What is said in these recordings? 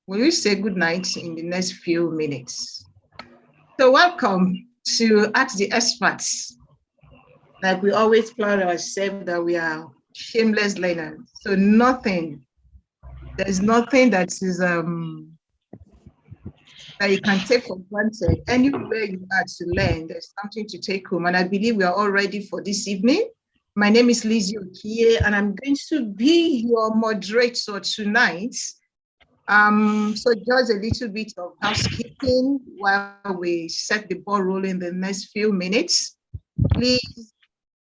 Will you say good night in the next few minutes? So welcome to Ask the Experts. Like we always proud ourselves that we are shameless learners. So there's nothing that is that you can take for granted. Anywhere you are to learn, there's something to take home. And I believe we are all ready for this evening. My name is Lizzie Okie, and I'm going to be your moderator tonight. So just a little bit of housekeeping while we set the ball rolling the next few minutes. Please,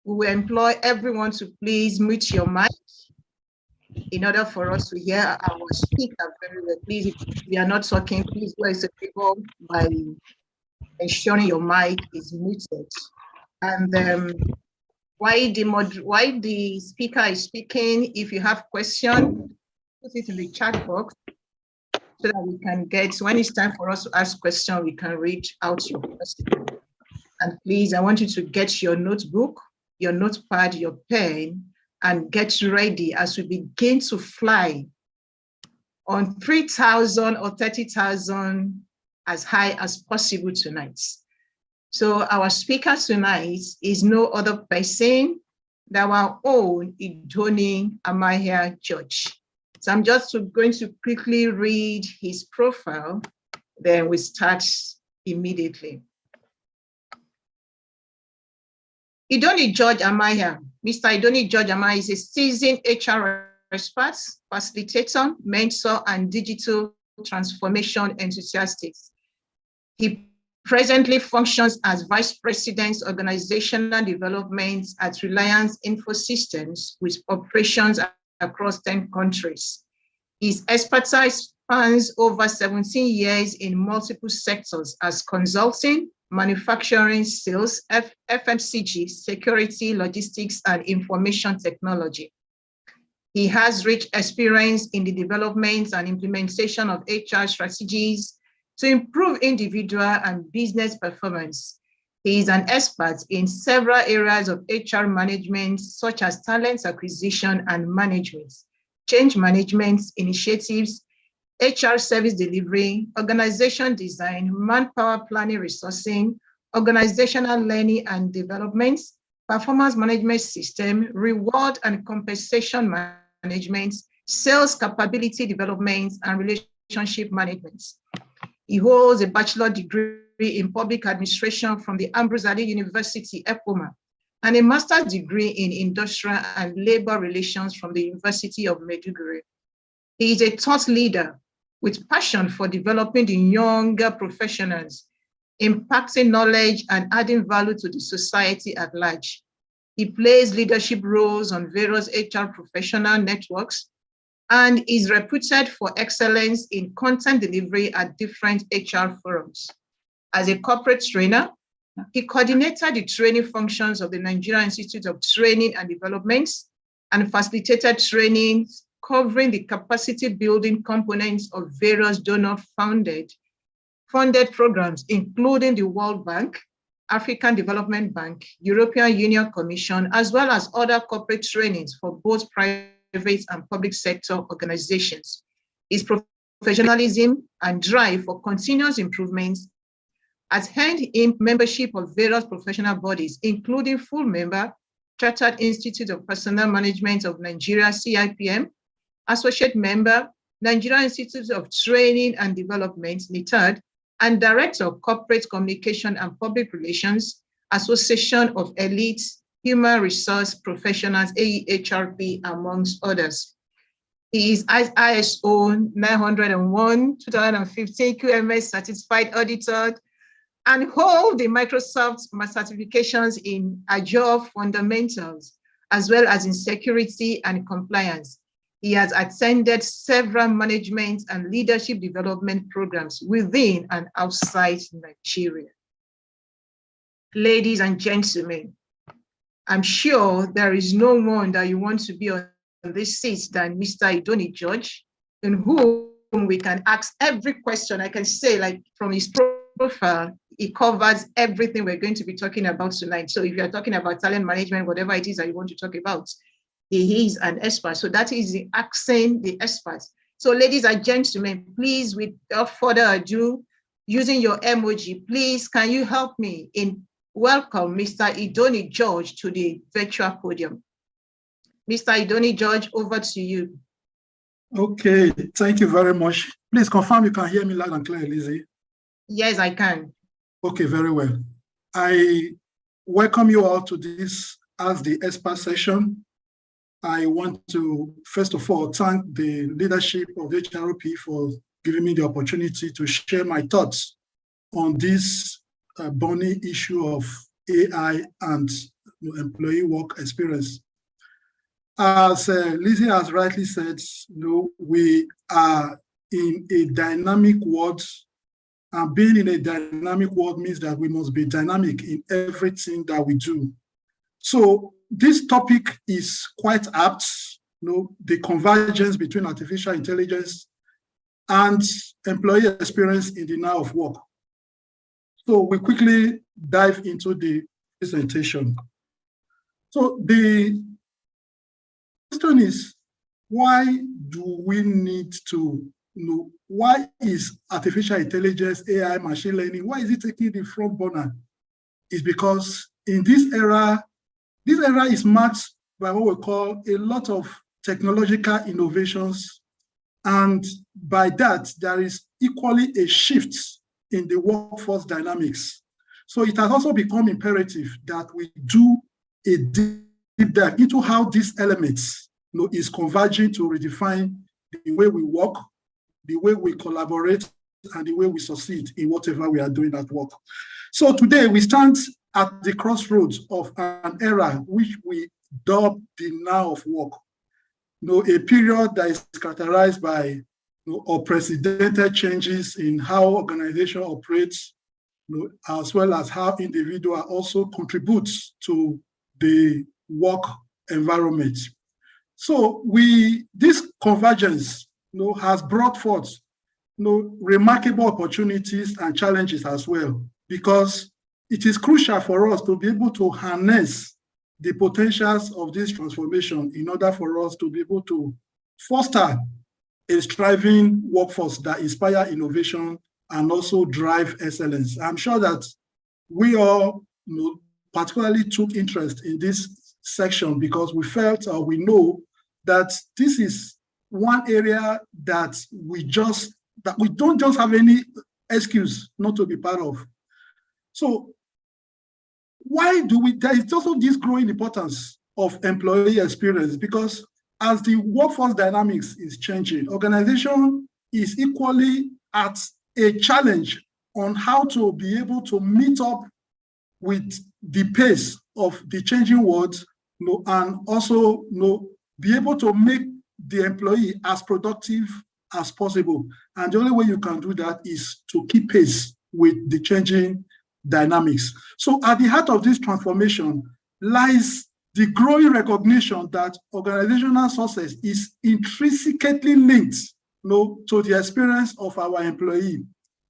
we will employ everyone to please mute your mic in order for us to hear our speaker very well. Please, if you are not talking, please do us a favor by ensuring your mic is muted. And while the speaker is speaking, if you have questions, put it in the chat box so that we can get, when it's time for us to ask questions, we can read out your question. And please, I want you to get your notebook, your notepad, your pen, and get ready as we begin to fly on 3,000 or 30,000 as high as possible tonight. So our speaker tonight is no other person than our own Idoni Amahia George. So I'm just going to quickly read his profile, then we start immediately. Idoni George Amaya. Mr. Idoni George Amaya is a seasoned HR expert, facilitator, mentor, and digital transformation enthusiast. He presently functions as Vice President, Organizational Development at Reliance Infosystems with operations across 10 countries. His expertise spans over 17 years in multiple sectors as consulting, manufacturing, sales, FMCG, security, logistics, and information technology. He has rich experience in the development and implementation of HR strategies to improve individual and business performance. He is an expert in several areas of HR management, such as talent acquisition and management, change management initiatives, HR service delivery, organization design, manpower planning resourcing, organizational learning and development, performance management system, reward and compensation management, sales capability development, and relationship management. He holds a bachelor's degree in public administration from the Ambrose Ali University, Epoma, and a master's degree in industrial and labor relations from the University of Maiduguri. He is a thought leader with passion for developing the younger professionals, impacting knowledge and adding value to the society at large. He plays leadership roles on various HR professional networks and is reputed for excellence in content delivery at different HR forums. As a corporate trainer, he coordinated the training functions of the Nigerian Institute of Training and Development and facilitated trainings covering the capacity building components of various donor-funded programs, including the World Bank, African Development Bank, European Union Commission, as well as other corporate trainings for both private and public sector organizations. His professionalism and drive for continuous improvements has earned him membership of various professional bodies, including full member, Chartered Institute of Personnel Management of Nigeria, CIPM, associate member, Nigerian Institute of Training and Development, NITAD, and Director of Corporate Communication and Public Relations, Association of Elite Human Resource Professionals, AEHRP, amongst others. He is ISO 901, 2015 QMS certified auditor and holds the Microsoft certifications in Azure fundamentals, as well as in security and compliance. He has attended several management and leadership development programs within and outside Nigeria. Ladies and gentlemen, I'm sure there is no one that you want to be on this seat than Mr. Idoni George, in whom we can ask every question. I can say, like, from his profile, he covers everything we're going to be talking about tonight. So if you're talking about talent management, whatever it is that you want to talk about, he is an expert. So that is the asking the expert. So ladies and gentlemen, please, without further ado, using your emoji, please, can you help me in welcome Mr. Idoni George to the virtual podium? Mr. Idoni George, over to you. Okay, thank you very much. Please confirm you can hear me loud and clear, Lizzie. Yes, I can. Okay, very well. I welcome you all to this as the expert session. I want to, first of all, thank the leadership of the HROP for giving me the opportunity to share my thoughts on this burning issue of AI and employee work experience. As Lizzie has rightly said, we are in a dynamic world, and being in a dynamic world means that we must be dynamic in everything that we do. So this topic is quite apt, the convergence between artificial intelligence and employee experience in the now of work. So we quickly dive into the presentation. So the question is, why do we need to know, why is artificial intelligence, AI, machine learning, why is it taking the front burner? It's because in this era is marked by what we call a lot of technological innovations. And by that, there is equally a shift in the workforce dynamics. So it has also become imperative that we do a deep dive into how these elements is converging to redefine the way we work, the way we collaborate, and the way we succeed in whatever we are doing at work. So today we stand at the crossroads of an era which we dub the now of work. A period that is characterized by unprecedented changes in how organization operates, as well as how individual also contributes to the work environment. So this convergence has brought forth remarkable opportunities and challenges as well, because it is crucial for us to be able to harness the potentials of this transformation in order for us to be able to foster a striving workforce that inspire innovation and also drive excellence. I'm sure that we all particularly took interest in this section because we felt, or we know, that this is one area that we don't just have any excuse not to be part of. So why do we, there is also this growing importance of employee experience, because as the workforce dynamics is changing, organization is equally at a challenge on how to be able to meet up with the pace of the changing world, and also be able to make the employee as productive as possible. And the only way you can do that is to keep pace with the changing dynamics. So at the heart of this transformation lies the growing recognition that organizational success is intrinsically linked to the experience of our employee.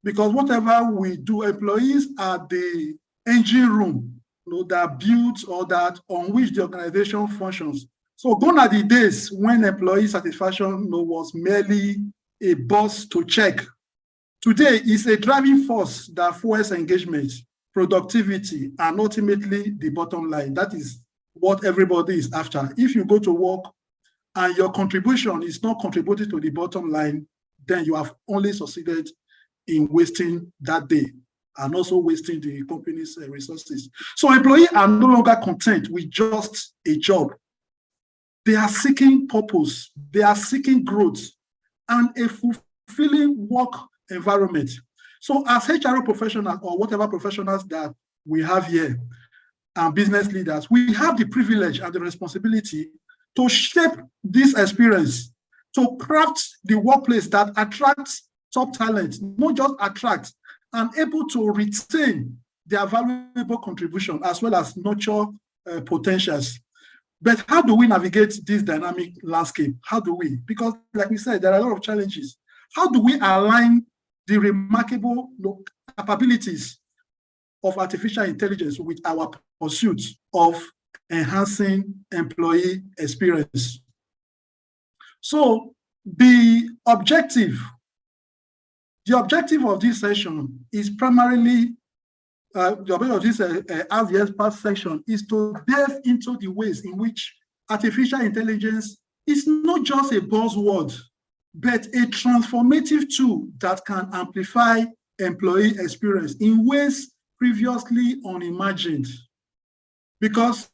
Because whatever we do, employees are the engine room that builds or that on which the organization functions. So gone are the days when employee satisfaction was merely a box to check. Today is a driving force that fuels engagement, productivity, and ultimately the bottom line. That is what everybody is after. If you go to work and your contribution is not contributing to the bottom line, then you have only succeeded in wasting that day and also wasting the company's resources. So employees are no longer content with just a job. They are seeking purpose, they are seeking growth, and a fulfilling work environment. So as HRO professionals or whatever professionals that we have here, and business leaders, we have the privilege and the responsibility to shape this experience, to craft the workplace that attracts top talent, not just attract, and able to retain their valuable contribution as well as nurture potentials. But how do we navigate this dynamic landscape? How do we? Because like we said, there are a lot of challenges. How do we align the remarkable capabilities of artificial intelligence with our pursuit of enhancing employee experience? So The objective of this session is primarily, the objective of this as the expert section is to delve into the ways in which artificial intelligence is not just a buzzword, but a transformative tool that can amplify employee experience in ways previously unimagined. Because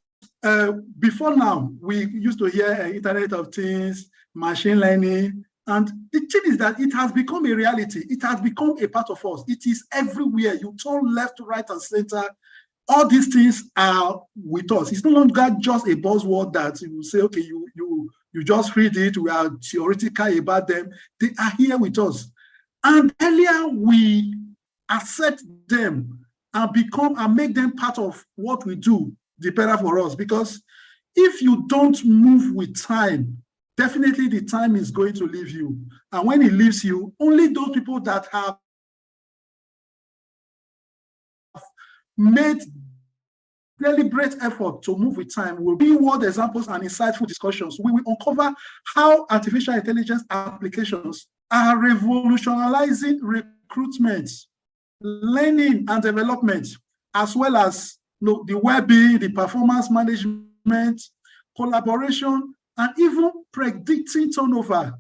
before now, we used to hear Internet of Things, machine learning, and the thing is that it has become a reality. It has become a part of us. It is everywhere. You turn left, right, and center. All these things are with us. It's no longer just a buzzword that you say, okay, you just read it, we are theoretical about them. They are here with us. And earlier we accept them and make them part of what we do, the better for us. Because if you don't move with time, definitely the time is going to leave you. And when it leaves you, only those people that have made deliberate effort to move with time will be world examples and insightful discussions. We will uncover how artificial intelligence applications are revolutionizing recruitment, learning and development, as well as the well-being, the performance management, collaboration, and even predicting turnover.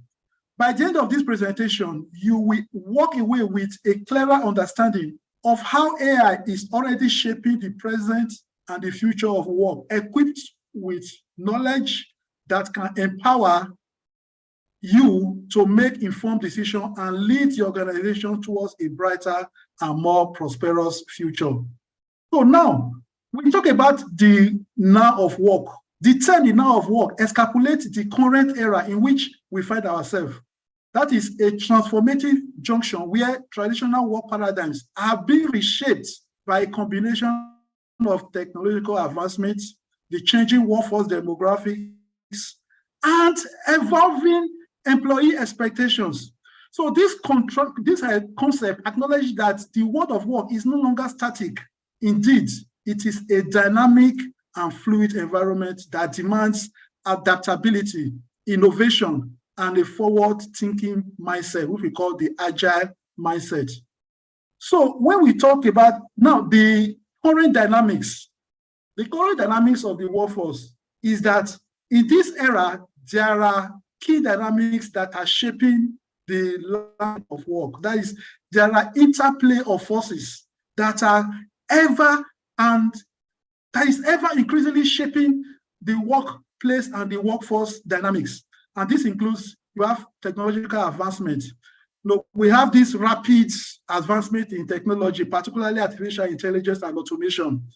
By the end of this presentation, you will walk away with a clearer understanding of how AI is already shaping the present and the future of work, equipped with knowledge that can empower you to make informed decisions and lead the organization towards a brighter and more prosperous future. So now, we talk about the now of work. The term the now of work extrapolates the current era in which we find ourselves. That is a transformative junction where traditional work paradigms are being reshaped by a combination of technological advancements, the changing workforce demographics, and evolving employee expectations. So this concept acknowledges that the world of work is no longer static. Indeed, it is a dynamic and fluid environment that demands adaptability, innovation, and a forward-thinking mindset, which we call the agile mindset. So when we talk about now the current dynamics of the workforce is that in this era, there are key dynamics that are shaping the line of work. That is, there are interplay of forces that are ever increasingly shaping the workplace and the workforce dynamics. And this includes, you have technological advancement. We have this rapid advancement in technology, particularly artificial intelligence and automation.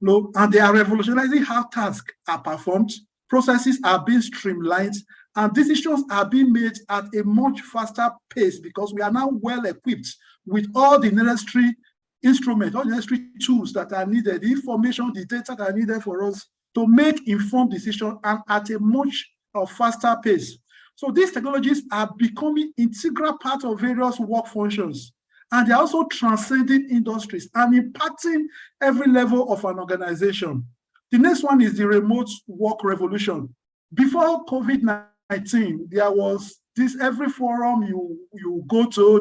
And they are revolutionizing how tasks are performed, processes are being streamlined, and decisions are being made at a much faster pace because we are now well equipped with all the necessary instruments, all the necessary tools that are needed, the information, the data that are needed for us to make informed decisions and at a much faster pace. So these technologies are becoming integral part of various work functions, and they're also transcending industries and impacting every level of an organization. The next one is the remote work revolution. Before COVID-19, there was this, every forum you go to,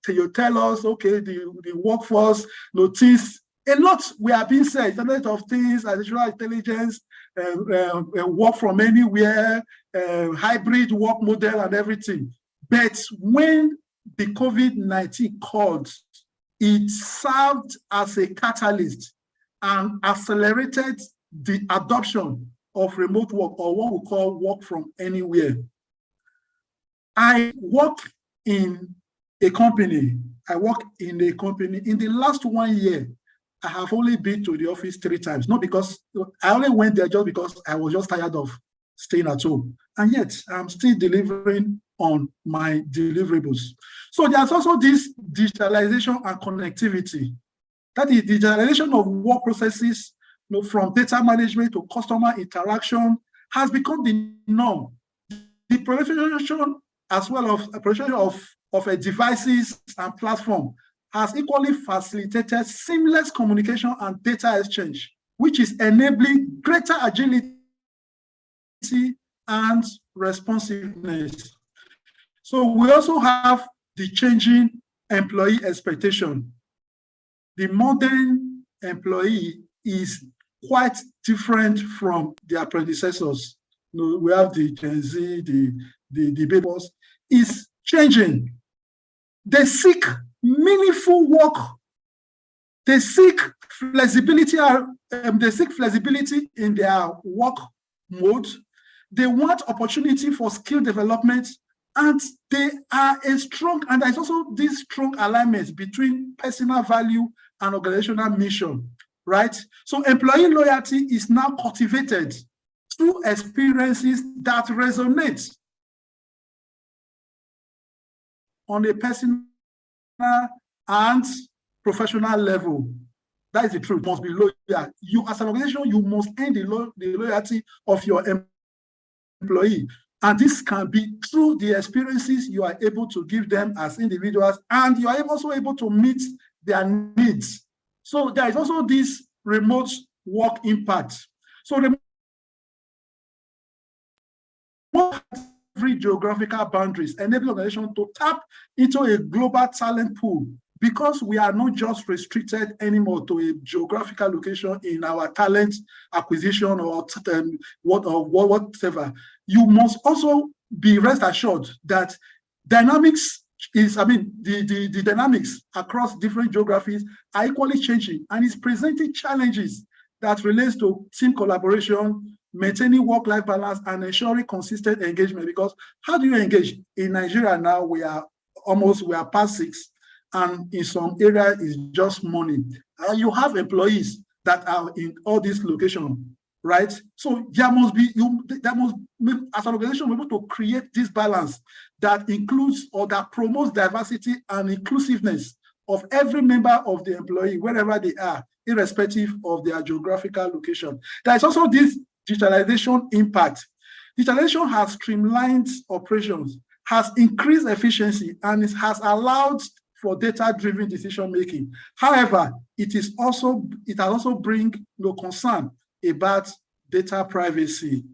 they'll tell us, okay, the workforce notice. A lot we are being said, Internet of Things, artificial intelligence, work from anywhere, hybrid work model and everything. But when the COVID-19 called, it served as a catalyst and accelerated the adoption of remote work, or what we call work from anywhere. I work in a company. In the last 1 year, I have only been to the office 3 times. Not because I only went there just because I was just tired of staying at home. And yet I'm still delivering on my deliverables. So there's also this digitalization and connectivity. That is digitalization of work processes, from data management to customer interaction has become the norm. The proliferation as well of devices and platform has equally facilitated seamless communication and data exchange, which is enabling greater agility and responsiveness. So we also have the changing employee expectation. The modern employee is quite different from their predecessors. You know, we have the Gen Z, the baby boomers, is changing. They seek meaningful work. They seek flexibility. They seek flexibility in their work mode. They want opportunity for skill development, and they are a strong. And there's also this strong alignment between personal value and organizational mission, right? So employee loyalty is now cultivated through experiences that resonate on a personal and professional level. That is the truth. You must be loyal. You, as an organization, you must earn the loyalty of your employee. And this can be through the experiences you are able to give them as individuals, and you are also able to meet their needs. So there is also this remote work impact. So remote every geographical boundaries enable organizations to tap into a global talent pool, because we are not just restricted anymore to a geographical location in our talent acquisition or whatever. You must also be rest assured that dynamics is, the dynamics across different geographies are equally changing, and is presenting challenges that relates to team collaboration, maintaining work-life balance, and ensuring consistent engagement. Because how do you engage? In Nigeria now, we are past 6, and in some areas it's just morning. You have employees that are in all these locations, right? So there must be, as an organization, we're able to create this balance that includes or that promotes diversity and inclusiveness of every member of the employee, wherever they are, irrespective of their geographical location. There is also this digitalization impact. Digitalization has streamlined operations, has increased efficiency, and it has allowed for data-driven decision-making. However, it has also bring concern about data privacy,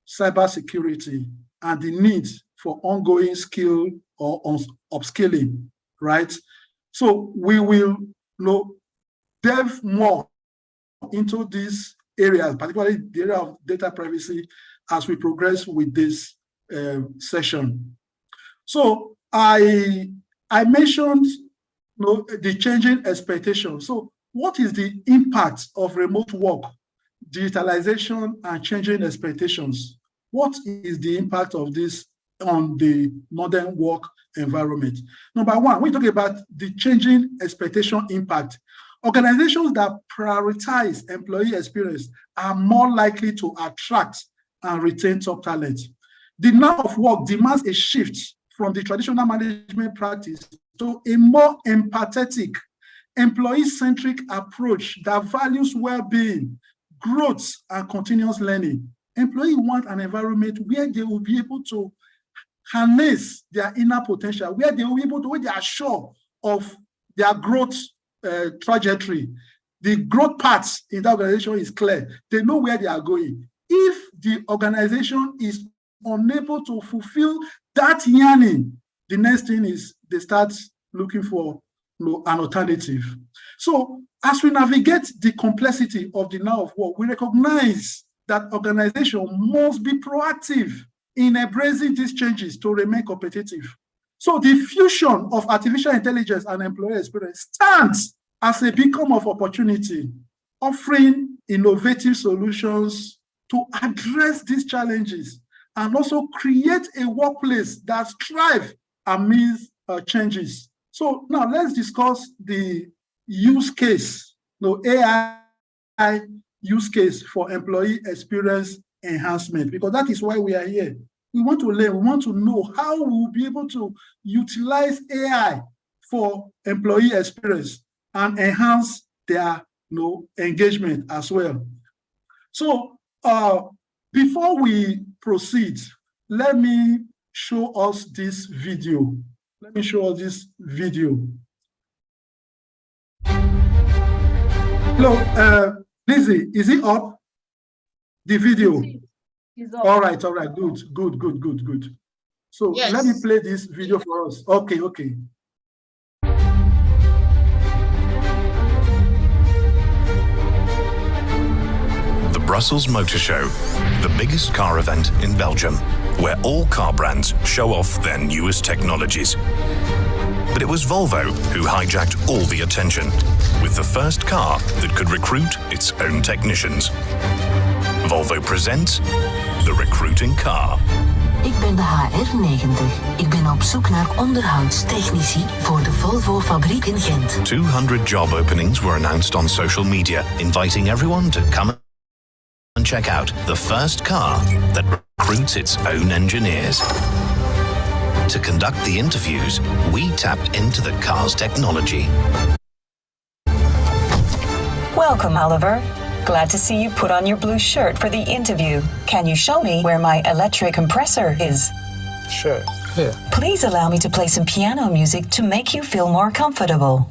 cybersecurity, and the need for ongoing skill or upskilling, right? So we will delve more into these areas, particularly the area of data privacy, as we progress with this session. So I mentioned the changing expectations. So what is the impact of remote work, digitalization, and changing expectations? What is the impact of this on the modern work environment? Number one, we talk about the changing expectation impact. Organizations that prioritize employee experience are more likely to attract and retain top talent. The now of work demands a shift from the traditional management practice to a more empathetic, employee-centric approach that values well-being, growth, and continuous learning. Employees want an environment where they will be able to harness their inner potential, where they will be able to, where they are sure of their growth trajectory. The growth path in the organization is clear. They know where they are going. If the organization is unable to fulfill that yearning, the next thing is they start looking for an alternative. So as we navigate the complexity of the now of work, we recognize that organization must be proactive in embracing these changes to remain competitive. So the fusion of artificial intelligence and employee experience stands as a beacon of opportunity, offering innovative solutions to address these challenges and also create a workplace that thrives amidst changes. So now let's discuss the use case, AI use case for employee experience enhancement, because that is why we are here. We want to learn, we want to know how we will be able to utilize AI for employee experience and enhance their engagement as well. So before we proceed, let me show us this video. Let me show us this video. Hello, Lizzie, is it up? The video? All right, good. So Yes. let me play this video for us. Okay. The Brussels Motor Show, the biggest car event in Belgium, where all car brands show off their newest technologies. But it was Volvo who hijacked all the attention with the first car that could recruit its own technicians. Volvo presents the recruiting car. Ik ben de HR90. Ik ben op zoek naar onderhoudstechnici voor de Volvo-fabriek in Gent. 200 job openings were announced on social media, inviting everyone to come and check out the first car that recruits its own engineers. To conduct the interviews, we tapped into the car's technology. Welcome, Oliver. Glad to see you put on your blue shirt for the interview. Can you show me where my electric compressor is? Sure. Here. Please allow me to play some piano music to make you feel more comfortable.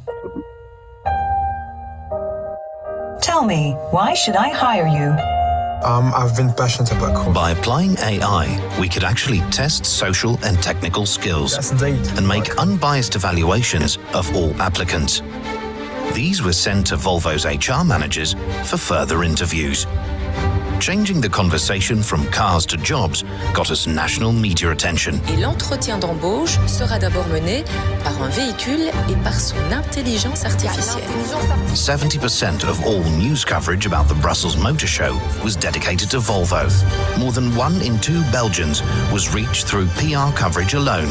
Tell me, why should I hire you? I've been passionate about coding. By applying AI, we could actually test social and technical skills Yes, indeed. and make unbiased evaluations of all applicants. These were sent to Volvo's HR managers for further interviews. Changing the conversation from cars to jobs got us national media attention. Et l'entretien d'embauche sera d'abord mené par un véhicule et par son intelligence artificielle. 70% of all news coverage about the Brussels Motor Show was dedicated to Volvo. More than 1 in 2 Belgians was reached through PR coverage alone,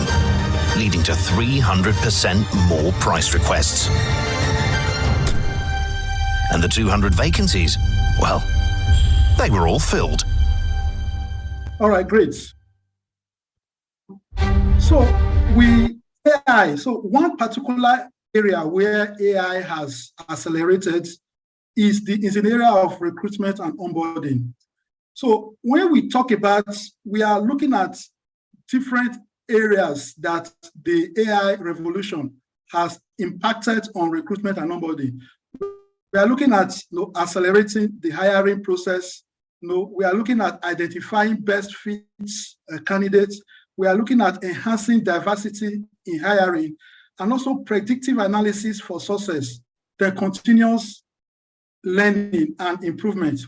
leading to 300% more price requests. And the 200 vacancies, well, they were all filled. All right, great. So AI. So one particular area where AI has accelerated is in the area of recruitment and onboarding. So when we talk about, we are looking at different areas that the AI revolution has impacted on recruitment and onboarding. We are looking at accelerating the hiring process. We are looking at identifying best fits candidates. We are looking at enhancing diversity in hiring and also predictive analysis for success, the continuous learning and improvement.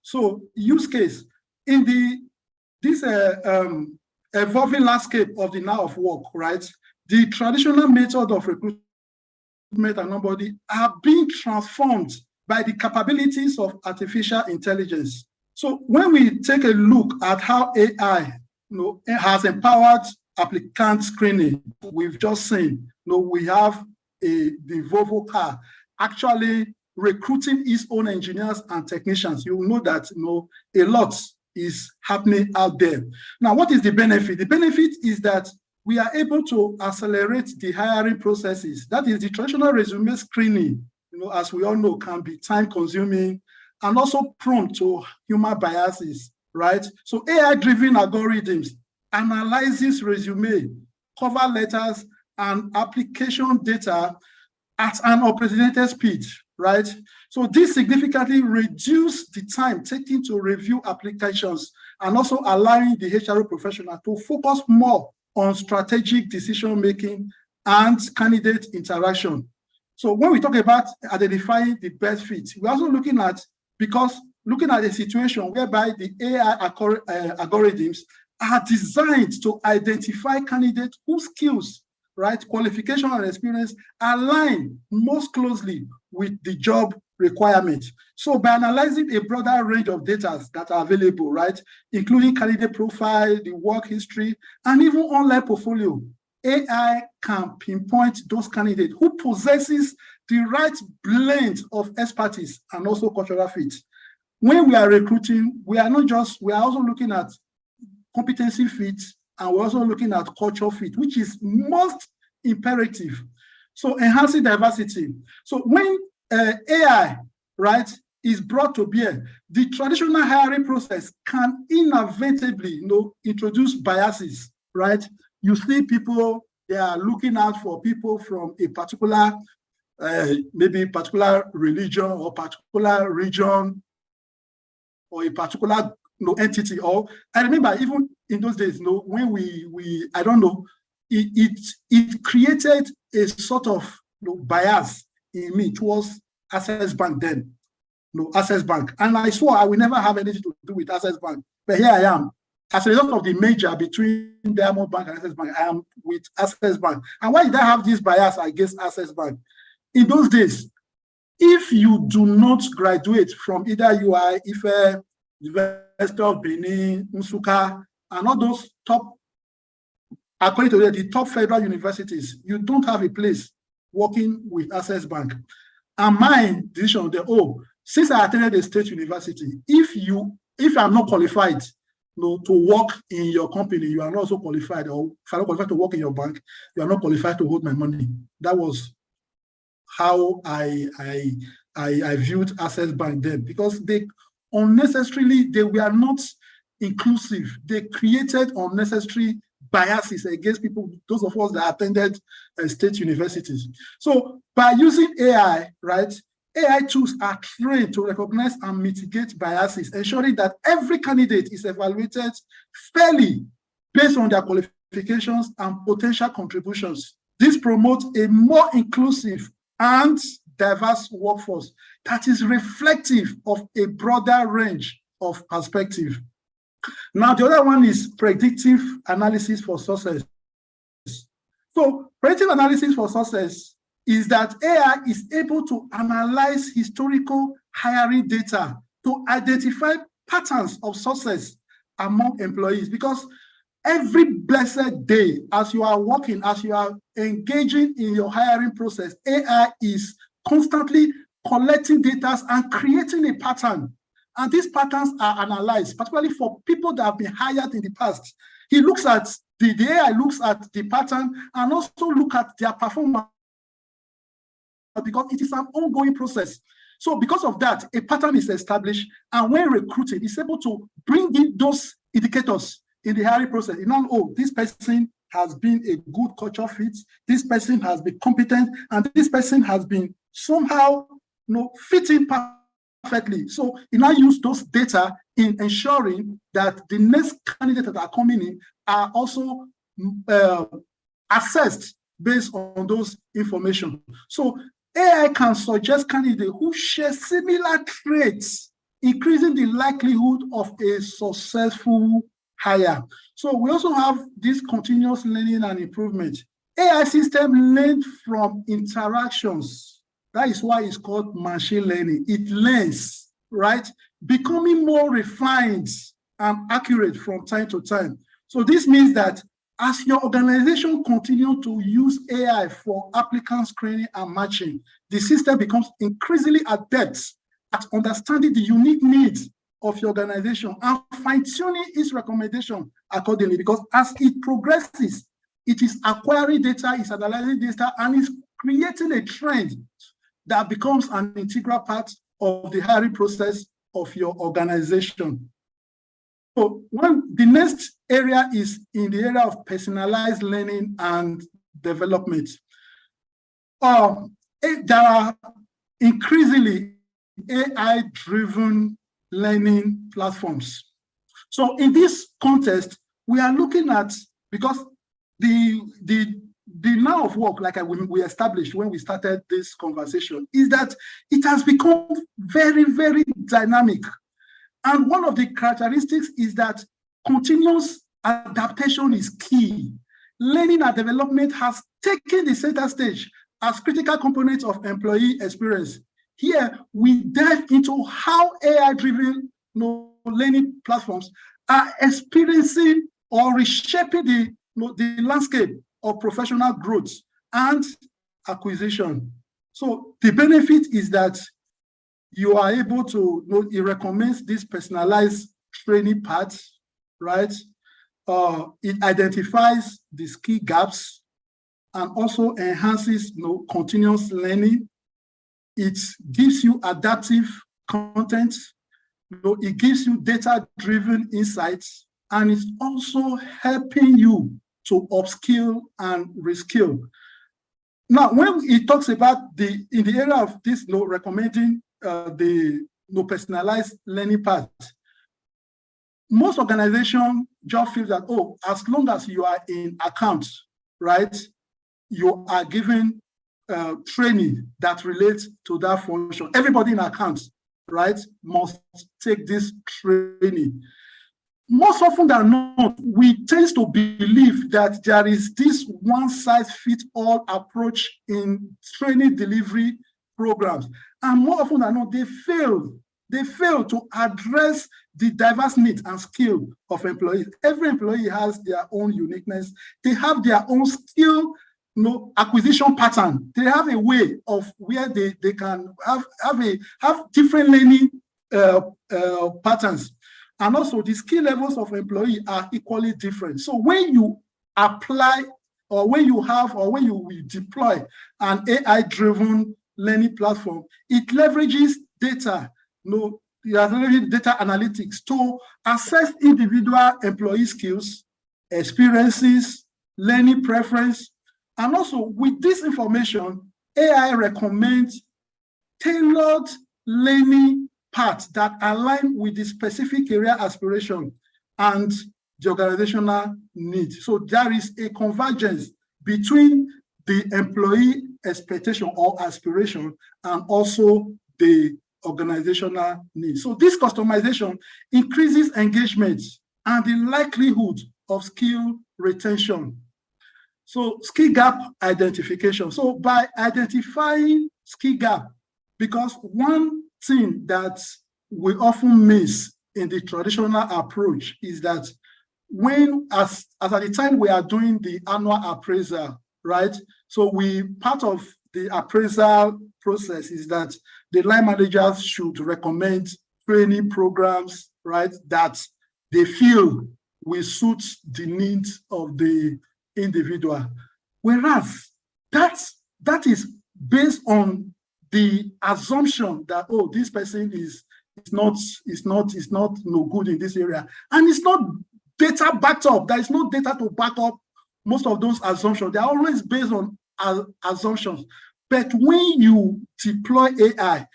So use case in this evolving landscape of the now of work, right? The traditional method of recruitment and onboarding are being transformed by the capabilities of artificial intelligence. So when we take a look at how AI has empowered applicant screening, we've just seen, we have the Volvo car actually recruiting its own engineers and technicians. You will know that a lot is happening out there. Now, what is the benefit? The benefit is that we are able to accelerate the hiring processes. That is, the traditional resume screening, as we all know, can be time-consuming and also prone to human biases, right? So AI-driven algorithms analyzes resume, cover letters, and application data at an unprecedented speed, right? So this significantly reduced the time taken to review applications and also allowing the HR professional to focus more on strategic decision-making and candidate interaction. So when we talk about identifying the best fit, we're also looking at a situation whereby the AI algorithms are designed to identify candidates whose skills, right, qualification and experience align most closely with the job requirement. So by analyzing a broader range of data that are available, right, including candidate profile, the work history, and even online portfolio, AI can pinpoint those candidates who possesses the right blend of expertise and also cultural fit. When we are recruiting, we are also looking at competency fit, and we're also looking at culture fit, which is most imperative. So enhancing diversity. So when AI, right, is brought to bear, the traditional hiring process can inevitably, introduce biases, right? You see people, they are looking out for people from a particular, maybe particular religion or particular region or a particular entity. Or I remember even in those days, when we I don't know, it created a sort of bias in me towards Access Bank then. Access Bank. And I swore I will never have anything to do with Access Bank. But here I am. As a result of the merger between Diamond Bank and Access Bank, I am with Access Bank. And why did I have this bias against Access Bank? In those days, if you do not graduate from either UI, Ife, University of Benin, Nsukka, and all those top, according to the top federal universities, you don't have a place working with Access Bank. And my decision, since I attended a state university, if I'm not qualified to work in your company, you are not also qualified, or if I'm not qualified to work in your bank, you are not qualified to hold my money. That was how I viewed Access Bank then, because they were not inclusive. They created unnecessary biases against people, those of us that attended state universities. So by using AI, right, AI tools are trained to recognize and mitigate biases, ensuring that every candidate is evaluated fairly based on their qualifications and potential contributions. This promotes a more inclusive and diverse workforce that is reflective of a broader range of perspective. Now, the other one is predictive analysis for success. So predictive analysis for success is that AI is able to analyze historical hiring data to identify patterns of success among employees, because every blessed day, as you are working, as you are engaging in your hiring process, AI is constantly collecting data and creating a pattern. And these patterns are analyzed, particularly for people that have been hired in the past. He looks at the AI looks at the pattern and also look at their performance, because it is an ongoing process. So because of that, a pattern is established, and when recruiting, it's able to bring in those indicators in the hiring process. You know, this person has been a good culture fit, this person has been competent, and this person has been somehow fitting perfectly. So you now use those data in ensuring that the next candidates that are coming in are also assessed based on those information. So AI can suggest candidates who share similar traits, increasing the likelihood of a successful hire. So we also have this continuous learning and improvement. AI system learn from interactions. That is why it's called machine learning. It learns, right? Becoming more refined and accurate from time to time. So this means that as your organization continues to use AI for applicant screening and matching, the system becomes increasingly adept at understanding the unique needs of your organization and fine-tuning its recommendation accordingly, because as it progresses, it is acquiring data, it's analyzing data, and it's creating a trend that becomes an integral part of the hiring process of your organization. So the next area is in the area of personalized learning and development. There are increasingly AI-driven learning platforms. So in this context, we are looking at, because the now of work, like we established when we started this conversation, is that it has become very, very dynamic. And one of the characteristics is that continuous adaptation is key. Learning and development has taken the center stage as critical components of employee experience. Here, we dive into how AI-driven learning platforms are experiencing or reshaping the landscape of professional growth and acquisition. So the benefit is that you are able to, it recommends this personalized training paths, right? It identifies the skill gaps and also enhances continuous learning. It gives you adaptive content. It gives you data-driven insights, and it's also helping you to upskill and reskill. Now, when it talks about in the area of this recommending the personalized learning path, most organizations just feel that, oh, as long as you are in accounts, right, you are given training that relates to that function. Everybody in accounts, right, must take this training. Most often than not, we tend to believe that there is this one-size-fits-all approach in training delivery programs. And more often than not, they fail to address the diverse needs and skill of employees. Every employee has their own uniqueness. They have their own skill acquisition pattern. They have a way of where they can have different learning patterns. And also the skill levels of employee are equally different. So when you apply or when you deploy an AI-driven learning platform, it leverages data, data analytics to assess individual employee skills, experiences, learning preference. And also with this information, AI recommends tailored learning paths that align with the specific career aspiration and the organizational needs. So there is a convergence between the employee expectation or aspiration and also the organizational needs. So this customization increases engagement and the likelihood of skill retention. So skill gap identification. So by identifying skill gap, because one thing that we often miss in the traditional approach is that when, as at the time we are doing the annual appraisal, right? So part of the appraisal process is that the line managers should recommend training programs, right, that they feel will suit the needs of the individual. Whereas that is based on the assumption that, oh, this person is not no good in this area, and it's not data backed up. There is no data to back up most of those assumptions. They are always based on assumptions. But when you deploy AI,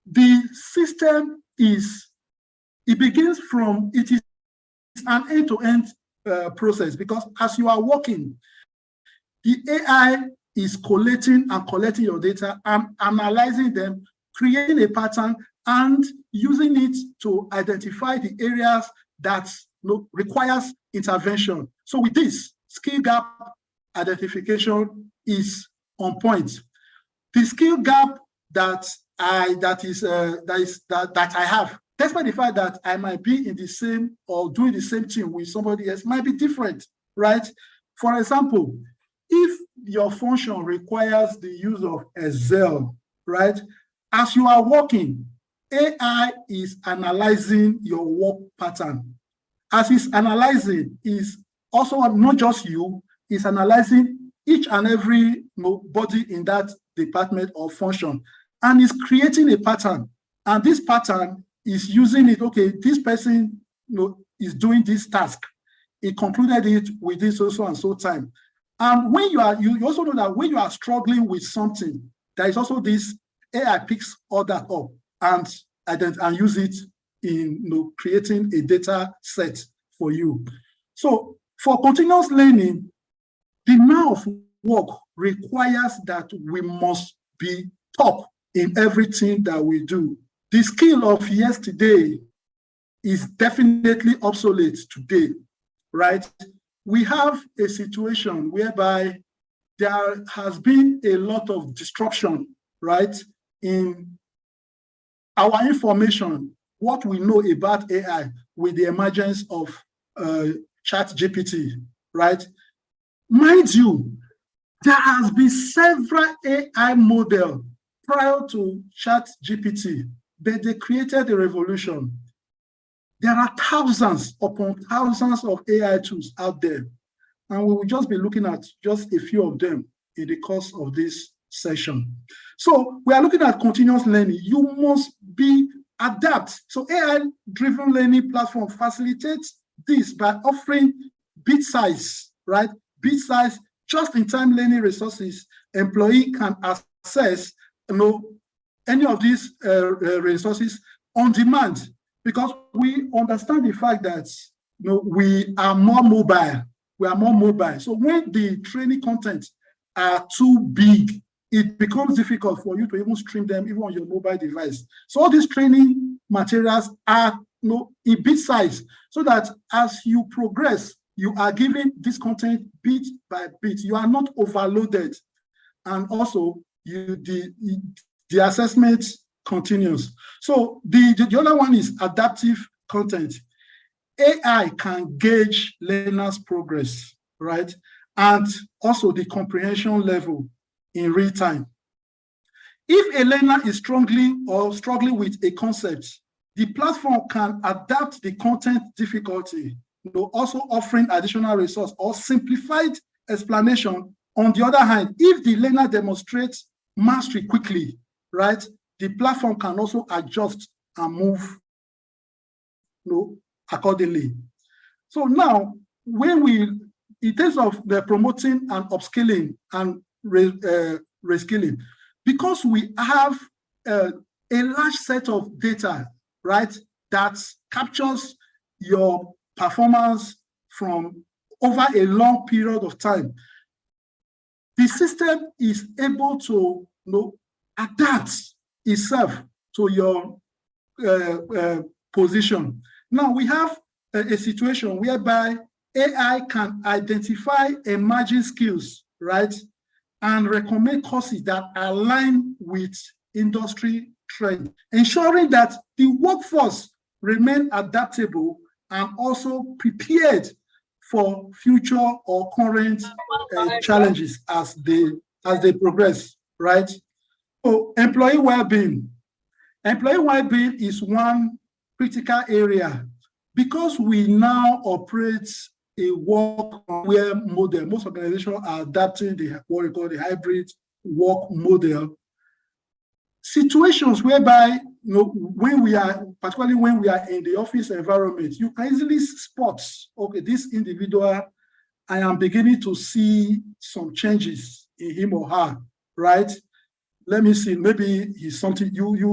the system begins from, it is an end-to-end process, because as you are working, the AI is collecting your data and analyzing them, creating a pattern and using it to identify the areas that requires intervention. So with this, skill gap identification is on point. The skill gap that I have, despite the fact that I might be in the same or doing the same thing with somebody else, might be different, right? For example, if your function requires the use of Excel, right? As you are working, AI is analyzing your work pattern. As it's analyzing, is also not just you, it's analyzing each and every body in that department or function, and is creating a pattern. And this pattern is using it, okay, this person is doing this task. It concluded it within so and so time. And when you also know that when you are struggling with something, there is also this AI picks all that up and use it in creating a data set for you. So for continuous learning, the now of work requires that we must be top in everything that we do. The skill of yesterday is definitely obsolete today, right? We have a situation whereby there has been a lot of disruption, right, in our information, what we know about AI with the emergence of ChatGPT, right? Mind you, there has been several AI models prior to ChatGPT, but they created a revolution. There are thousands upon thousands of AI tools out there, and we will just be looking at just a few of them in the course of this session. So we are looking at continuous learning. You must be adapt. So AI-driven learning platform facilitates this by offering bit-size, right? Bit-size, just-in-time learning resources. Employee can access, any of these resources on demand, because we understand the fact that we are more mobile. We are more mobile. So when the training content are too big, it becomes difficult for you to even stream them even on your mobile device. So all these training materials are in bit size, so that as you progress, you are giving this content bit by bit. You are not overloaded, and also the assessment continues. So the other one is adaptive content. AI can gauge learners' progress, right? And also the comprehension level in real time. If a learner is struggling with a concept, the platform can adapt the content difficulty, also offering additional resource or simplified explanation. On the other hand, if the learner demonstrates mastery quickly, right, the platform can also adjust and move accordingly. So now, in terms of the promoting and upskilling and reskilling, because we have a large set of data, right, that captures your performance from over a long period of time, the system is able to adapt itself to your position. Now we have a situation whereby AI can identify emerging skills, right, and recommend courses that align with industry trend, ensuring that the workforce remain adaptable and also prepared for future or current challenges as they progress, right? So employee well-being. Employee well-being is one critical area because we now operate a work-where model. Most organizations are adapting what we call the hybrid work model. Situations whereby, particularly when we are in the office environment, you can easily spot, okay, this individual, I am beginning to see some changes in him or her, right? Let me see, maybe he's something,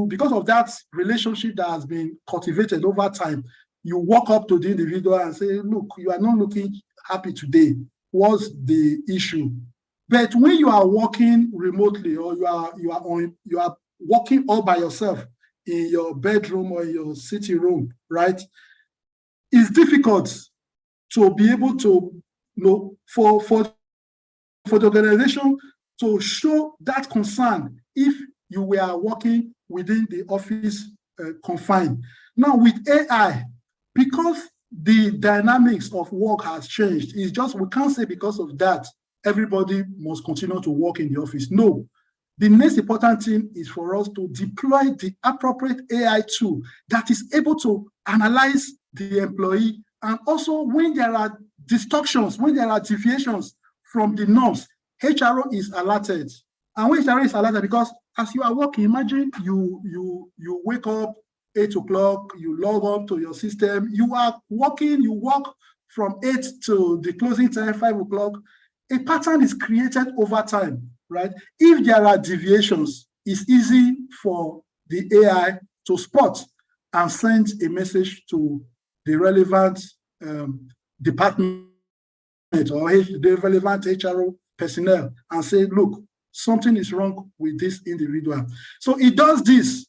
because of that relationship that has been cultivated over time, you walk up to the individual and say, look, you are not looking happy today. What's the issue? But when you are working remotely, or you are working all by yourself in your bedroom or your sitting room, right? It's difficult to be able to, for the organization to show that concern if you were working within the office confine. Now with AI, because the dynamics of work has changed, it's just, we can't say because of that, everybody must continue to work in the office. No. The next important thing is for us to deploy the appropriate AI tool that is able to analyze the employee, and also when there are distortions, when there are deviations from the norms, HRO is alerted. And when HRO is alerted, because as you are working, imagine you wake up 8 o'clock, you log on to your system, you are working, you work from 8 to the closing time, 5 o'clock. A pattern is created over time, right? If there are deviations, it's easy for the AI to spot and send a message to the relevant department or the relevant HRO personnel and say, look, something is wrong with this individual. So it does this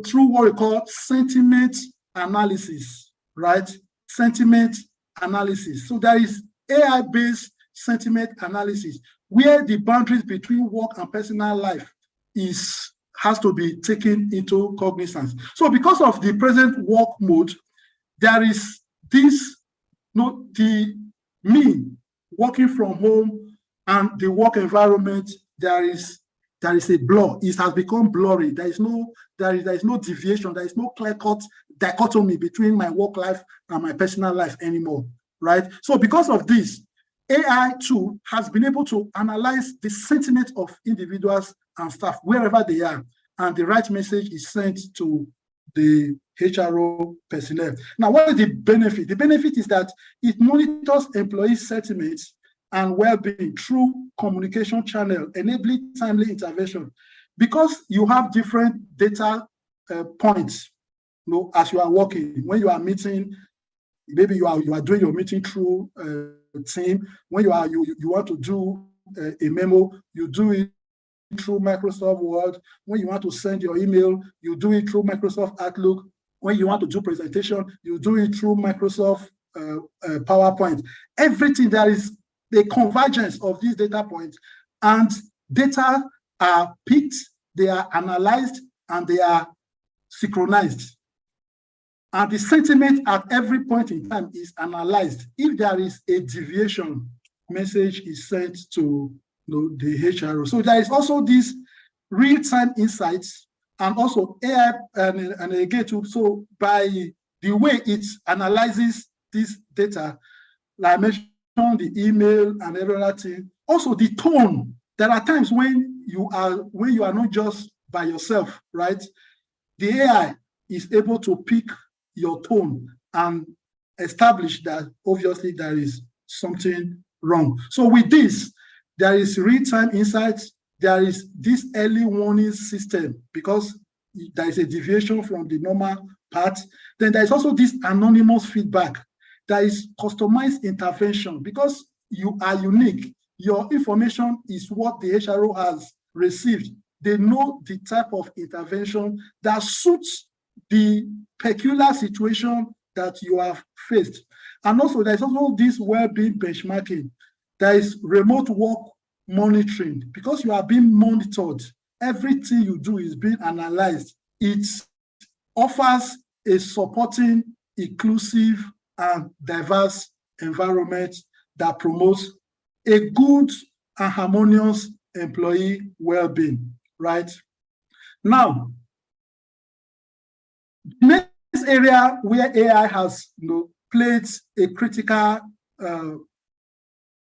through what we call sentiment analysis, right? Sentiment analysis. So there is AI-based sentiment analysis where the boundaries between work and personal life has to be taken into cognizance. So because of the present work mode, there is this, me working from home and the work environment, there is a blur. It has become blurry. There is no deviation. There is no clear-cut dichotomy between my work life and my personal life anymore, right? So because of this, AI tool has been able to analyze the sentiment of individuals and staff wherever they are, and the right message is sent to the HRO personnel. Now, what is the benefit? The benefit is that it monitors employee sentiments and well-being through communication channel, enabling timely intervention. Because you have different data points, as you are working, when you are meeting, maybe you are doing your meeting through Team. When you want to do a memo, you do it through Microsoft Word. When you want to send your email, you do it through Microsoft Outlook. When you want to do presentation, you do it through Microsoft PowerPoint. Everything, there is the convergence of these data points, and data are picked, they are analyzed, and they are synchronized. And the sentiment at every point in time is analyzed. If there is a deviation, message is sent to the HRO. So there is also this real-time insights and also AI and again too. So by the way it analyzes this data, like I mentioned, the email and every other thing, also the tone. There are times when you are not just by yourself, right? The AI is able to pick your tone and establish that obviously there is something wrong. So with this, there is real-time insights, there is this early warning system because there is a deviation from the normal path. Then there is also this anonymous feedback. There is customized intervention because you are unique. Your information is what the HRO has received. They know the type of intervention that suits the peculiar situation that you have faced. And also, there's also this well-being benchmarking. There is remote work monitoring because you are being monitored. Everything you do is being analyzed. It offers a supporting, inclusive, and diverse environment that promotes a good and harmonious employee well-being, right? Now, the next area where AI has played a critical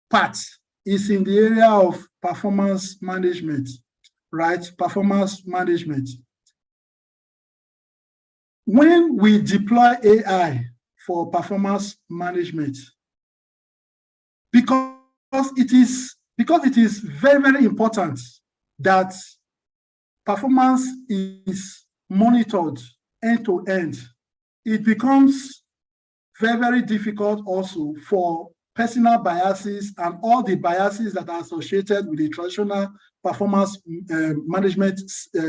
part is in the area of performance management, right? Performance management. When we deploy AI for performance management, because it is very, very important that performance is monitored end to end, it becomes very, very difficult also for personal biases and all the biases that are associated with the traditional performance management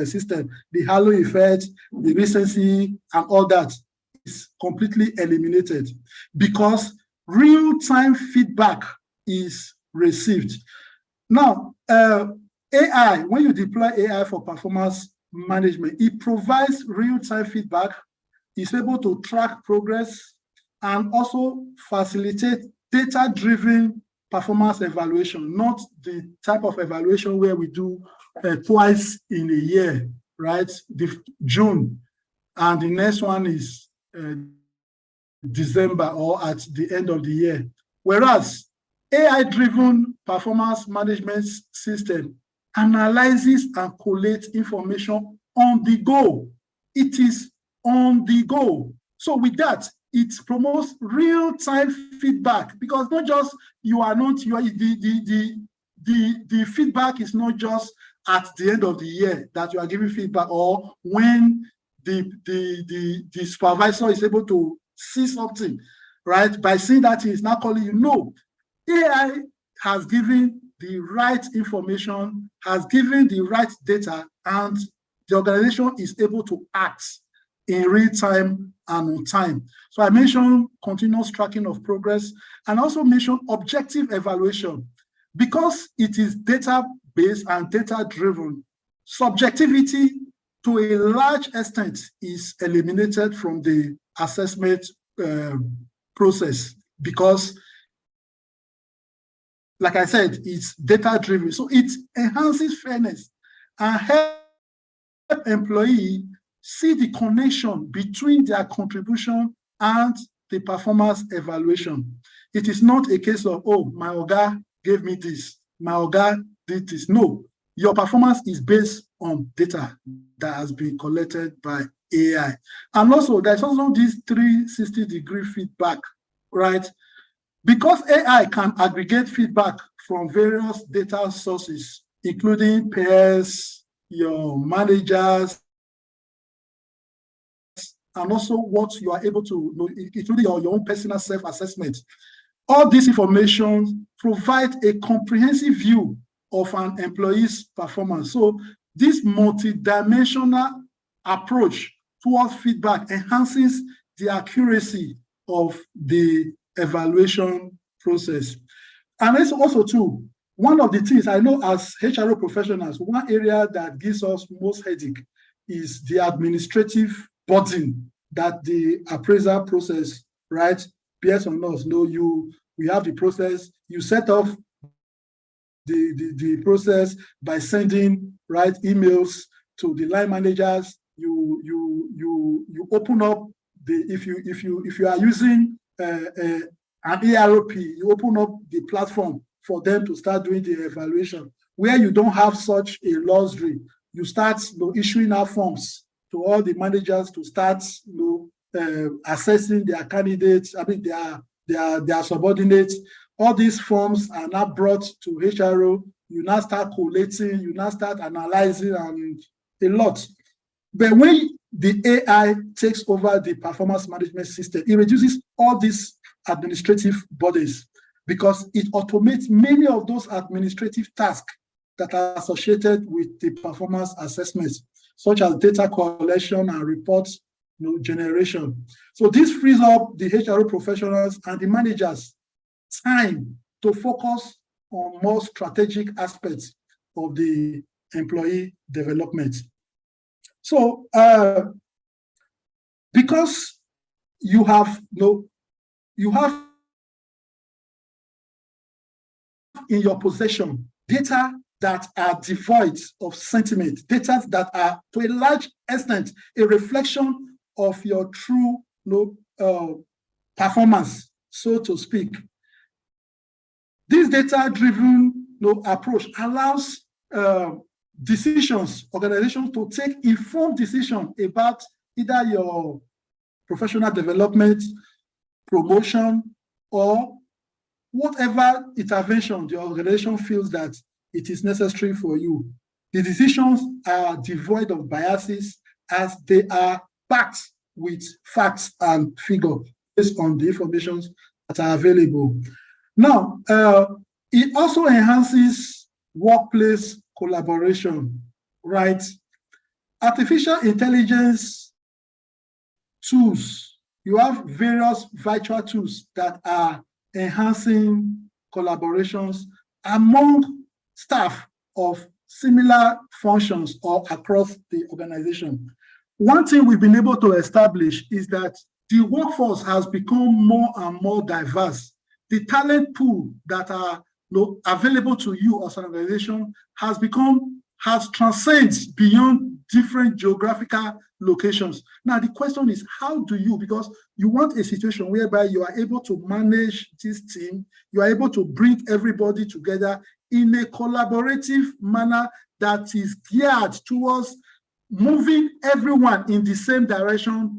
system, the halo effect, the recency, and all that is completely eliminated because real-time feedback is received. Now, AI, when you deploy AI for performance management, it provides real-time feedback, it's able to track progress, and also facilitate data-driven performance evaluation, not the type of evaluation where we do twice in a year, right? June, and the next one is December or at the end of the year. Whereas AI-driven performance management system analyzes and collates information on the go. It is on the go. So with that, it promotes real-time feedback because not just the feedback is not just at the end of the year that you are giving feedback or when the supervisor is able to see something, right? By seeing that, he is now calling you. No, AI has given the right information, has given the right data, and the organization is able to act in real time and on time. So I mentioned continuous tracking of progress and also mentioned objective evaluation. Because it is data-based and data-driven, subjectivity to a large extent is eliminated from the assessment process because, like I said, it's data-driven. So it enhances fairness and helps employees see the connection between their contribution and the performance evaluation. It is not a case of, oh, my Oga gave me this, my Oga did this. No, your performance is based on data that has been collected by AI. And also, there's also this 360-degree feedback, right? Because AI can aggregate feedback from various data sources, including peers, your managers, and also what you are able to know, including your own personal self-assessment. All this information provides a comprehensive view of an employee's performance. So this multidimensional approach towards feedback enhances the accuracy of the evaluation process. And it's also too, one of the things I know as HRO professionals, one area that gives us most headache is the administrative burden that the appraisal process, right, bears on us. We have the process, you set off the process by sending, right, emails to the line managers. You open up if you are using an ERP, you open up the platform for them to start doing the evaluation. Where you don't have such a luxury, you start issuing out forms to all the managers to start assessing their candidates, their subordinates. All these forms are now brought to HRO. You now start collating, you now start analyzing, and a lot. But when the AI takes over the performance management system, it reduces all these administrative burdens because it automates many of those administrative tasks that are associated with the performance assessments, such as data collection and reports generation. So this frees up the HRO professionals and the managers time to focus on more strategic aspects of the employee development. So because you have in your possession data that are devoid of sentiment, data that are to a large extent a reflection of your true performance, so to speak. This data-driven approach allows organizations to take informed decisions about either your professional development, promotion, or whatever intervention the organization feels that it is necessary for you. The decisions are devoid of biases as they are backed with facts and figures based on the information that are available. Now, it also enhances workplace collaboration, right? Artificial intelligence tools, you have various virtual tools that are enhancing collaborations among staff of similar functions or across the organization. One thing we've been able to establish is that the workforce has become more and more diverse. The talent pool that are available to you as an organization has transcended beyond different geographical locations. Now, the question is, how do you, because you want a situation whereby you are able to manage this team, you are able to bring everybody together in a collaborative manner that is geared towards moving everyone in the same direction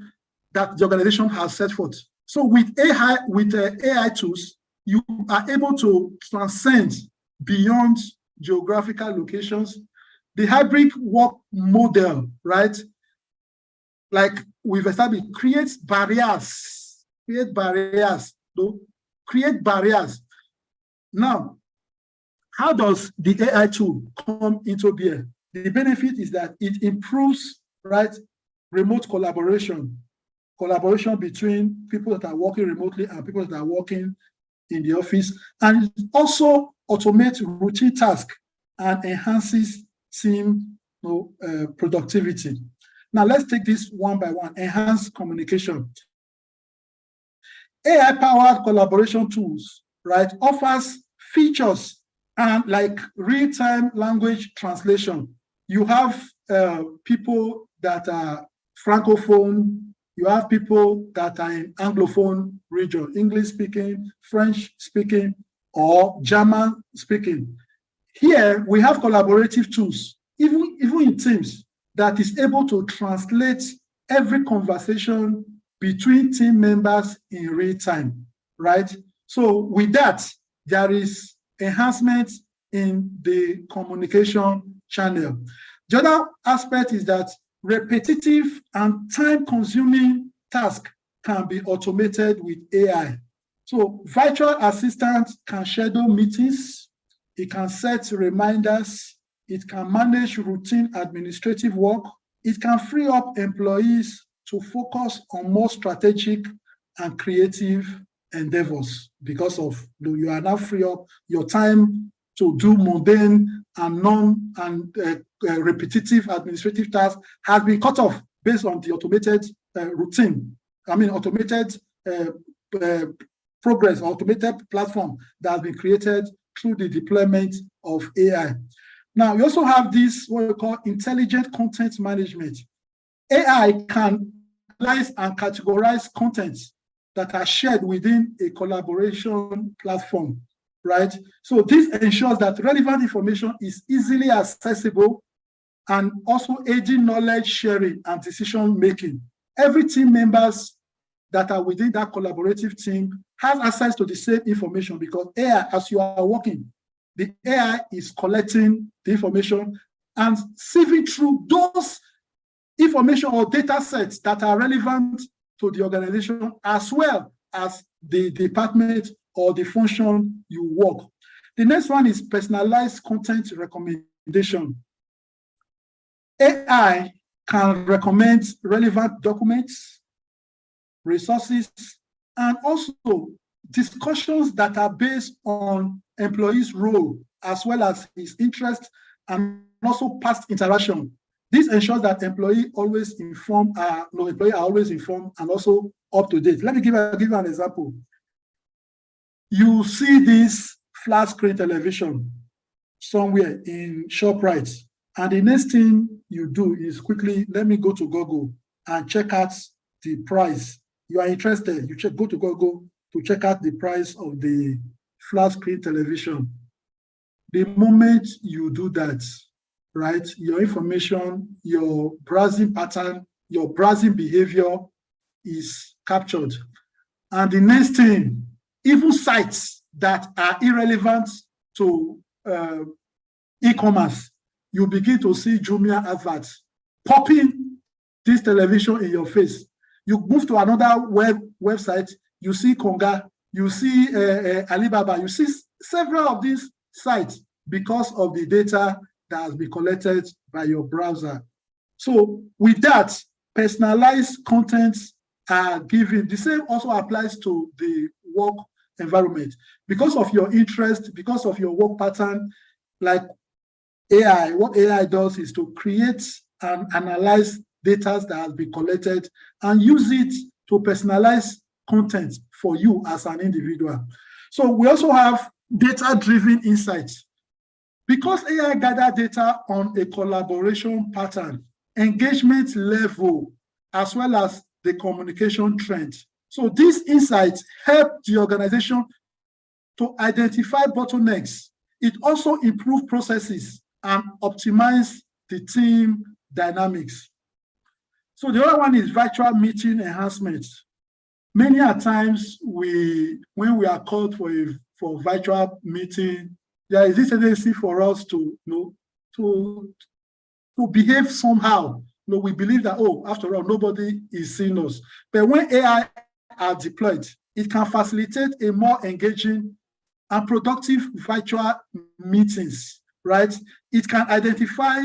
that the organization has set forth. So with AI tools, you are able to transcend beyond geographical locations. The hybrid work model, right? Like we've established, create barriers. Now, how does the AI tool come into being? The benefit is that it improves, right, remote collaboration between people that are working remotely and people that are working in the office, and it also automates routine tasks and enhances team productivity. Now let's take this one by one. Enhanced communication. AI-powered collaboration tools, right, offers features and like real-time language translation. You have people that are Francophone, you have people that are in Anglophone region, English speaking, French speaking, or German speaking. Here, we have collaborative tools, even in Teams, that is able to translate every conversation between team members in real time, right? So with that, there is enhancement in the communication channel. The other aspect is that repetitive and time-consuming tasks can be automated with AI. So virtual assistants can schedule meetings, it can set reminders, it can manage routine administrative work, it can free up employees to focus on more strategic and creative endeavors because of you are now free up your time to do mundane and repetitive administrative tasks has been cut off based on the automated automated progress, automated platform that has been created through the deployment of AI. Now, we also have this, what we call intelligent content management. AI can analyze and categorize content that are shared within a collaboration platform, right? So this ensures that relevant information is easily accessible and also aiding knowledge sharing and decision making. Every team members that are within that collaborative team has access to the same information because AI, as you are working, the AI is collecting the information and sieving through those information or data sets that are relevant to the organization as well as the department or the function you work. The next one is personalized content recommendation. AI can recommend relevant documents, resources, and also discussions that are based on employees' role as well as his interest and also past interaction. This ensures that employees are always informed and also up to date. Let me give you an example. You see this flat screen television somewhere in ShopRite, and the next thing you do is quickly, let me go to Google and check out the price. You are interested, go to Google to check out the price of the flat screen television. The moment you do that, right, your information, your browsing pattern, your browsing behavior is captured. And the next thing, even sites that are irrelevant to e-commerce, you begin to see Jumia adverts popping this television in your face. You move to another website, you see Konga, you see Alibaba, you see several of these sites because of the data that has been collected by your browser. So with that, personalized contents are given. The same also applies to the work environment. Because of your interest, because of your work pattern, like AI, what AI does is to create and analyze data that has been collected and use it to personalize content for you as an individual. So we also have data-driven insights. Because AI gathers data on a collaboration pattern, engagement level, as well as the communication trend. So these insights help the organization to identify bottlenecks. It also improves processes and optimize the team dynamics. So the other one is virtual meeting enhancement. Many a times when we are called for a virtual meeting, there is this tendency for us to behave somehow. We believe that, after all, nobody is seeing us. But when AI are deployed, it can facilitate a more engaging and productive virtual meetings, right? It can identify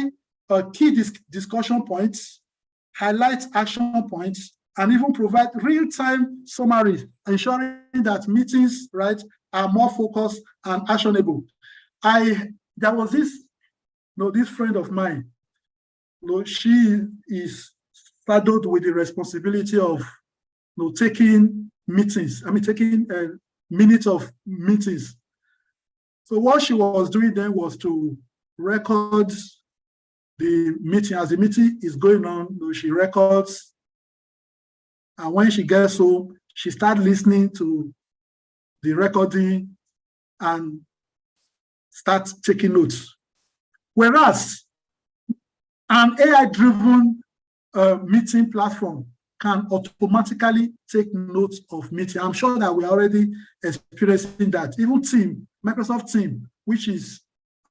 key discussion points, highlight action points, and even provide real-time summaries, ensuring that meetings, right, are more focused and actionable. There was this friend of mine. She is saddled with the responsibility of taking meetings. Taking minutes of meetings. So what she was doing then was to record the meeting. As the meeting is going on, she records. And when she gets home, she starts listening to the recording and starts taking notes. Whereas an AI-driven meeting platform can automatically take notes of meeting. I'm sure that we're already experiencing that. Even Microsoft Teams, which is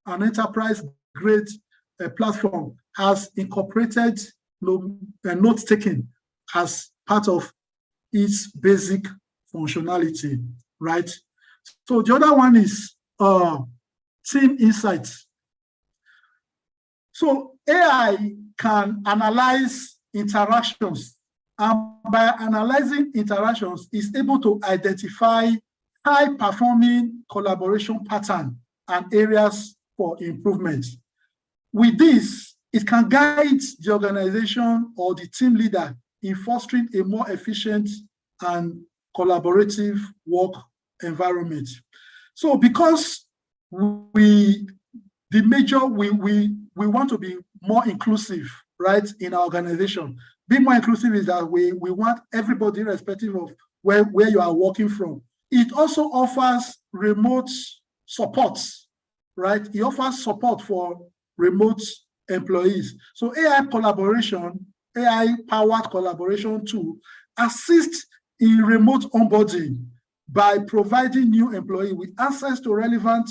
an enterprise-grade platform, has incorporated note taking as part of its basic functionality, right? So the other one is team insights. So AI can analyze interactions, and by analyzing interactions, is able to identify high-performing collaboration patterns and areas for improvement. With this, it can guide the organization or the team leader in fostering a more efficient and collaborative work environment. So because we want to be more inclusive, right, in our organization. Being more inclusive is that we want everybody, irrespective of where you are working from. It also offers remote support, right? It offers support for remote employees. So AI-powered collaboration tool assists in remote onboarding by providing new employees with access to relevant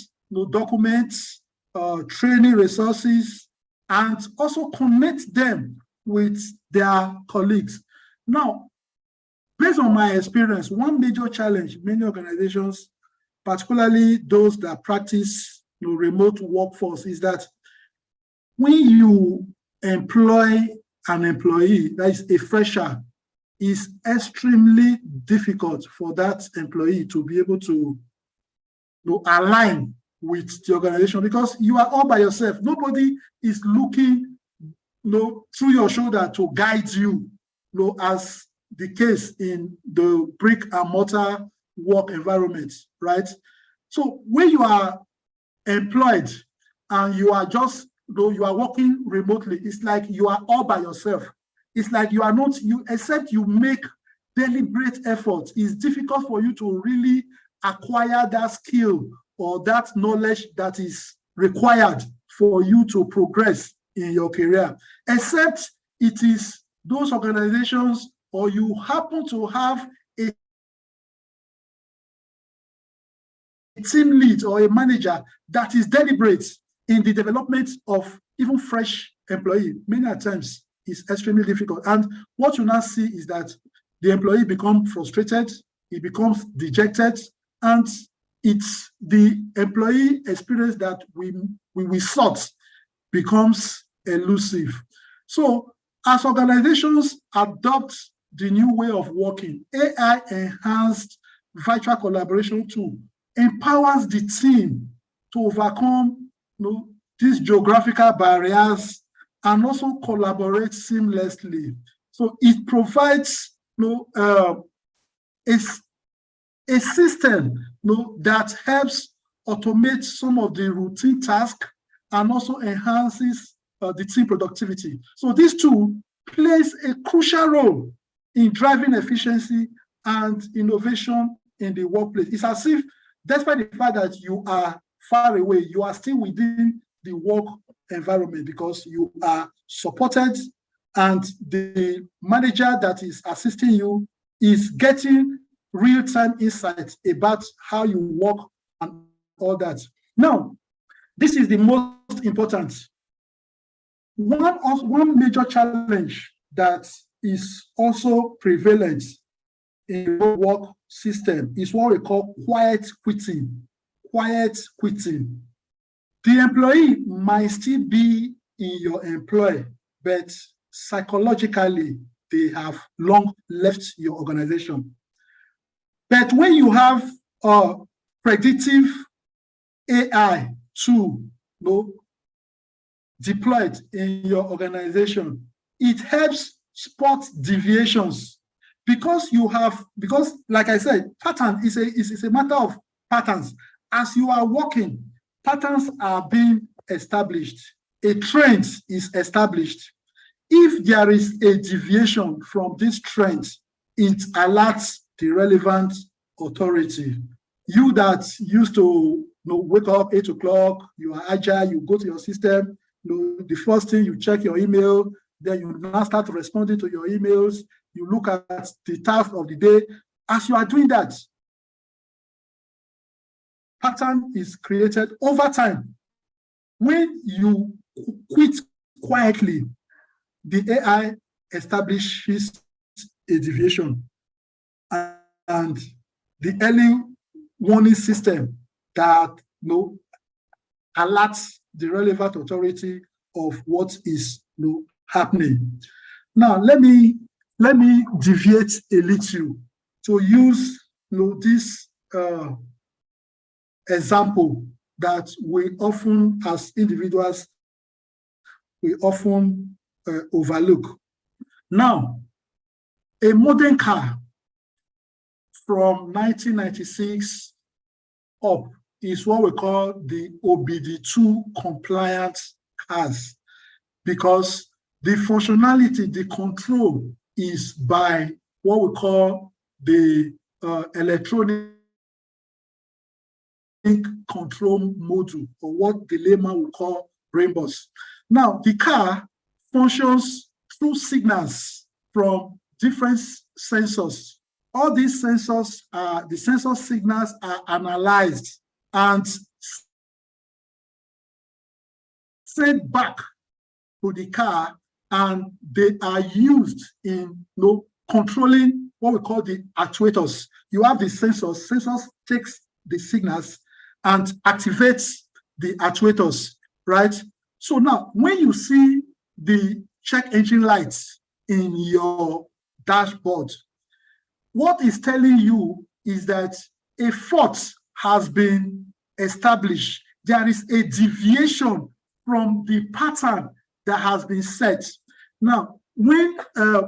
documents, training resources, and also connect them with their colleagues. Now, based on my experience, one major challenge many organizations, particularly those that practice remote workforce, is that when you employ an employee that is a fresher, it's extremely difficult for that employee to be able to align with the organization, because you are all by yourself. Nobody is looking through your shoulder to guide you, as the case in the brick and mortar work environment, right? So when you are employed and you are just, you are working remotely, it's like you are all by yourself. It's like you are not, except you make deliberate effort, it's difficult for you to really acquire that skill or that knowledge that is required for you to progress in your career, except it is those organizations or you happen to have a team lead or a manager that is deliberate in the development of even fresh employee. Many times it's extremely difficult. And what you now see is that the employee becomes frustrated, he becomes dejected, and it's the employee experience that we sought becomes elusive. So as organizations adopt the new way of working, AI-enhanced virtual collaboration tool empowers the team to overcome these geographical barriers and also collaborate seamlessly. So it provides a system that helps automate some of the routine tasks and also enhances the team productivity. So this tool plays a crucial role in driving efficiency and innovation in the workplace. It's as if, despite the fact that you are far away, you are still within the work environment because you are supported, and the manager that is assisting you is getting real-time insights about how you work and all that. Now, this is the most important. One major challenge that is also prevalent in the work system is what we call quiet quitting. Quiet quitting. The employee might still be in your employ, but psychologically, they have long left your organization. But when you have a predictive AI tool deployed in your organization, it helps spot deviations because like I said, pattern is a matter of patterns. As you are working, patterns are being established. A trend is established. If there is a deviation from this trend, it alerts the relevant authority. You that used to wake up 8 o'clock, you are agile, you go to your system, the first thing you check your email, then you now start responding to your emails, you look at the task of the day. As you are doing that, pattern is created over time. When you quit quietly, the AI establishes a deviation, and the early warning system that alerts the relevant authority of what is happening. Now, let me deviate a little to use this example that we often, as individuals, we often overlook. Now, a modern car from 1996 up is what we call the OBD2 compliant cars, because the functionality, the control is by what we call the electronic control module, or what the layman will call brain bus. Now, the car functions through signals from different sensors. All these sensors, the sensor signals are analyzed and sent back to the car, and they are used in controlling what we call the actuators. You have the sensors takes the signals and activates the actuators, right? So now, when you see the check engine lights in your dashboard, what is telling you is that a fault has been established. There is a deviation from the pattern that has been set. Now, when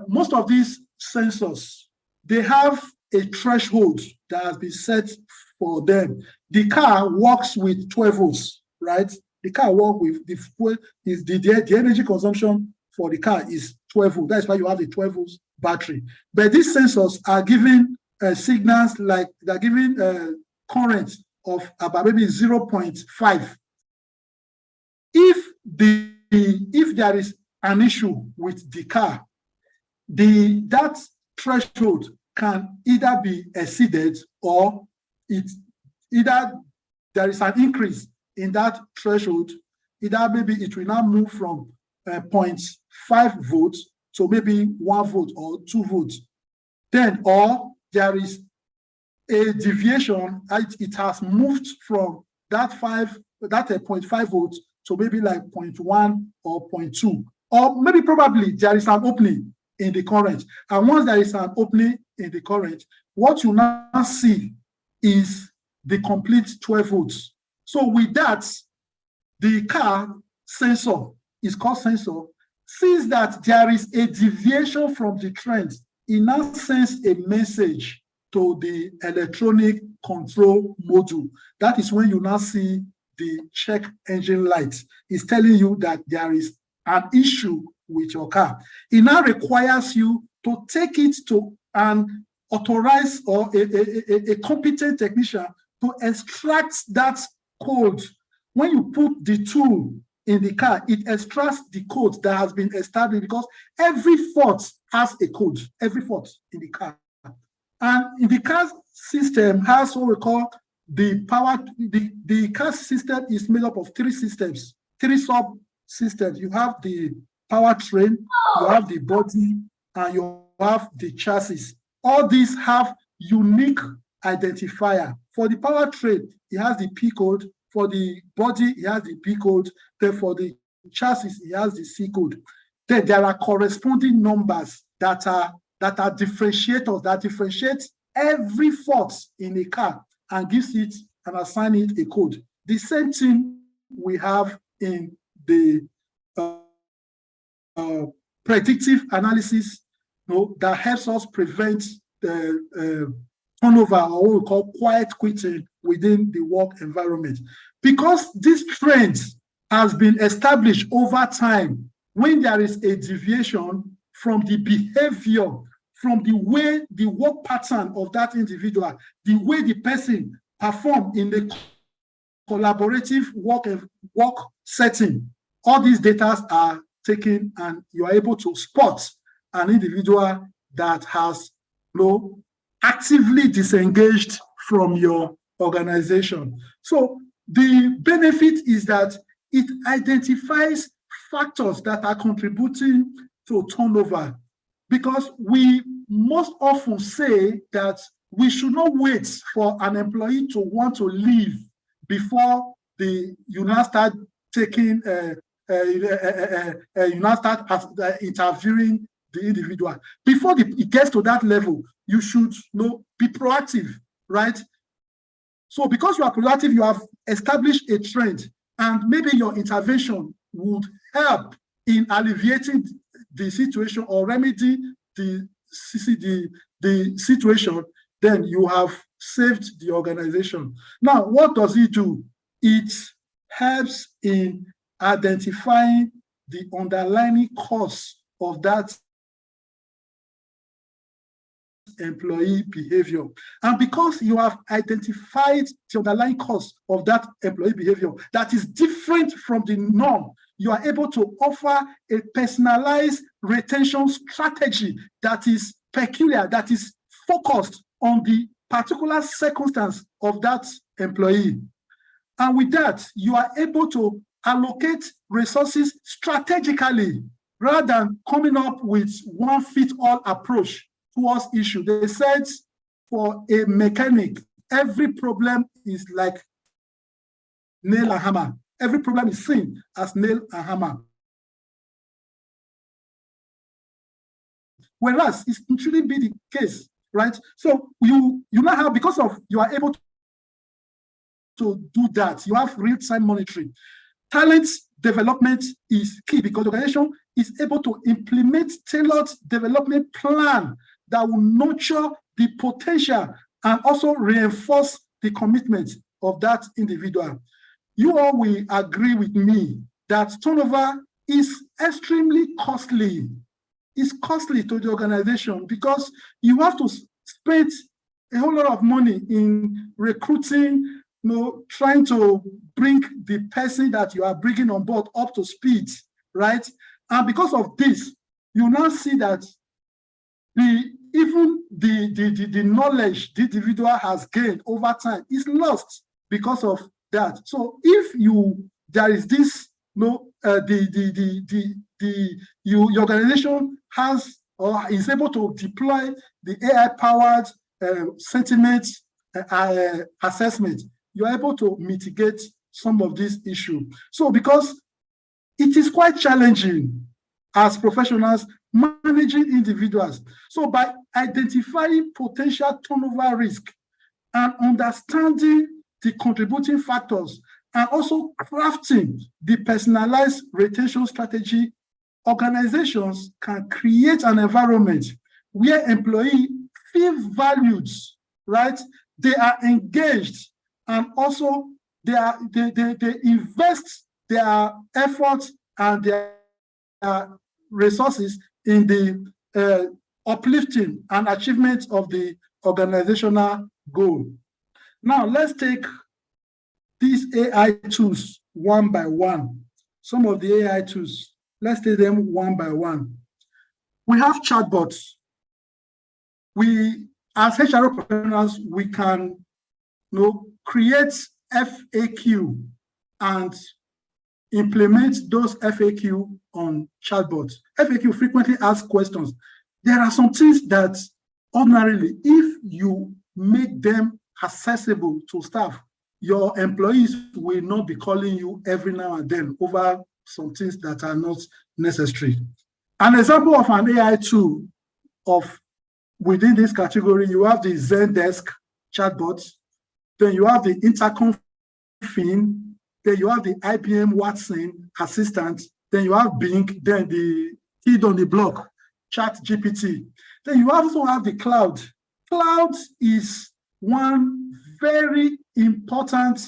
most of these sensors, they have a threshold that has been set for them. The car works with 12 volts, right? The car works with the energy consumption for the car is 12 volts. That's why you have the 12 volts battery. But these sensors are giving signals, like they're giving current of about maybe 0.5. If there is an issue with the car, that threshold can either be exceeded, or either there is an increase in that threshold. Either maybe it will now move from 0.5 volts to maybe 1 volt or 2 volts. Then, or there is a deviation, it has moved from that 0.5 volts to maybe like 0.1 or 0.2, or maybe probably there is an opening in the current. And once there is an opening in the current, what you now see is the complete 12 volts. So with that, the car sensor, is called sensor, sees that there is a deviation from the trend. It now sends a message to the electronic control module. That is when you now see the check engine light. It's telling you that there is an issue with your car. It now requires you to take it to an authorized or a competent technician to extract that code. When you put the tool in the car, it extracts the code that has been established, because every fault has a code, every fault in the car. And in the car system has what we call the power. The car system is made up of 3 systems, 3 sub-systems. You have the powertrain, you have the body, and you have the chassis. All these have unique identifier. For the powertrain, it has the P code. For the body, it has the P code. Then for the chassis, it has the C code. Then there are corresponding numbers that are differentiators that differentiate every fault in a car and gives it and assign it a code. The same thing we have in the predictive analysis, that helps us prevent the turnover, or what we call quiet quitting, within the work environment. Because this trend has been established over time. When there is a deviation from the behavior, from the way the work pattern of that individual, the way the person performs in the collaborative work setting, all these data are taken, and you are able to spot an individual that has actively disengaged from your organization. So the benefit is that it identifies factors that are contributing to turnover, because we most often say that we should not wait for an employee to want to leave before you now start taking, you now start interviewing the individual. Before it gets to that level, you should be proactive, right? So because you are proactive, you have established a trend, and maybe your intervention would help in alleviating the situation or remedy the situation, then you have saved the organization. Now, what does it do? It helps in identifying the underlying cause of that employee behavior. And because you have identified the underlying cause of that employee behavior that is different from the norm, you are able to offer a personalized retention strategy that is peculiar, that is focused on the particular circumstance of that employee. And with that, you are able to allocate resources strategically rather than coming up with one-fit-all approach towards issue. They said for a mechanic, every problem is like nail and hammer. Every problem is seen as nail and hammer. Whereas it shouldn't be the case, right? So you now have, because of you are able to do that, you have real-time monitoring. Talent development is key because the organization is able to implement tailored development plan that will nurture the potential and also reinforce the commitment of that individual. You all will agree with me that turnover is extremely costly. It's costly to the organization because you have to spend a whole lot of money in recruiting, trying to bring the person that you are bringing on board up to speed, right? And because of this, you now see that even the knowledge the individual has gained over time is lost because of that. So if there is this, your organization has or is able to deploy the AI-powered sentiment assessment, you're able to mitigate some of these issues. So because it is quite challenging as professionals managing individuals. So by identifying potential turnover risk and understanding the contributing factors and also crafting the personalized retention strategy, organizations can create an environment where employees feel valued, right? They are engaged, and also they invest their efforts and their resources in the uplifting and achievement of the organizational goal. Now, let's take these AI tools one by one. Some of the AI tools, let's take them one by one. We have chatbots. We, as HR professionals, we can create FAQ and implement those FAQ on chatbots. FAQ, frequently asked questions. There are some things that ordinarily, if you make them accessible to staff, your employees will not be calling you every now and then over some things that are not necessary. An example of an AI tool within this category, you have the Zendesk chatbot, then you have the Intercom Fin, then you have the IBM Watson assistant, then you have Bing, then the kid on the block, ChatGPT. Then you also have the cloud. Cloud is one very important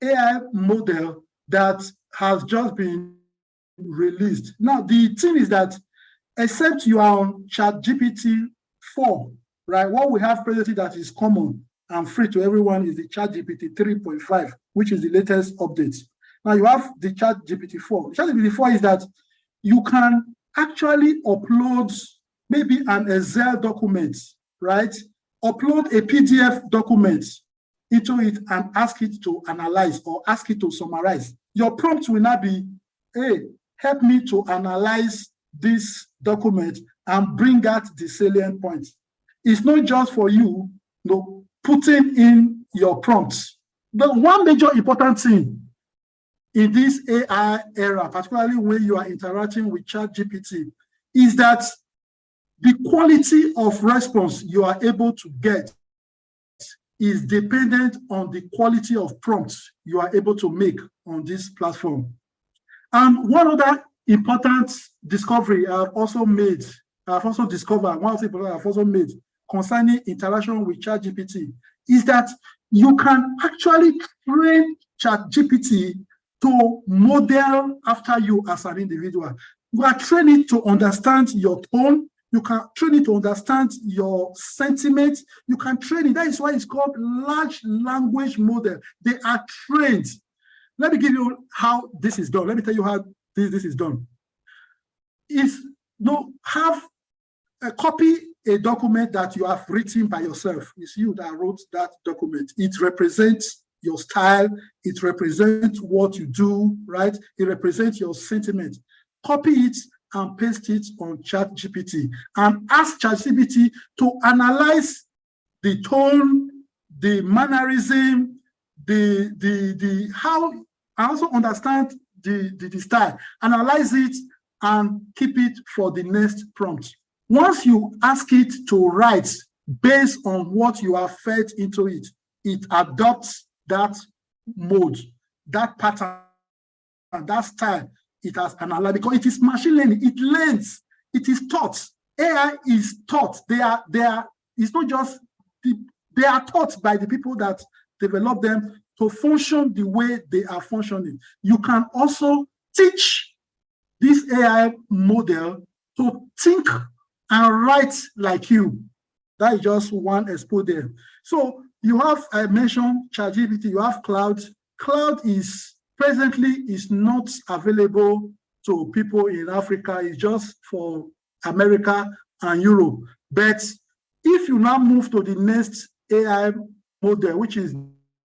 AI model that has just been released. Now, the thing is that except you are on ChatGPT 4, right? What we have presently that is common and free to everyone is the ChatGPT 3.5, which is the latest update. Now you have the ChatGPT 4. ChatGPT 4 is that you can actually upload maybe an Excel document, right? Upload a PDF document into it and ask it to analyze or ask it to summarize. Your prompt will not be, hey, help me to analyze this document and bring out the salient points. It's not just for you, putting in your prompts. The one major important thing in this AI era, particularly when you are interacting with ChatGPT, is that the quality of response you are able to get is dependent on the quality of prompts you are able to make on this platform. And one other important discovery I've also discovered concerning interaction with ChatGPT is that you can actually train ChatGPT to model after you as an individual. You are training to understand your tone. You can train it to understand your sentiment. You can train it. That is why it's called large language model. They are trained. Let me give you how this is done. Let me tell you how this is done. Have a copy a document that you have written by yourself. It's you that wrote that document. It represents your style. It represents what you do, right? It represents your sentiment. Copy it and paste it on ChatGPT and ask ChatGPT to analyze the tone, the mannerism, how, I also understand the style. Analyze it and keep it for the next prompt. Once you ask it to write based on what you have fed into it, it adopts that mode, that pattern, that style it has analyzed, because it is machine learning. It learns. It is taught. AI is taught. It's not just, they are taught by the people that develop them to function the way they are functioning. You can also teach this AI model to think and write like you. That is just one expo there. So you have, I mentioned ChatGPT, you have Cloud. Cloud is presently not available to people in Africa. It's just for America and Europe. But if you now move to the next AI model, which is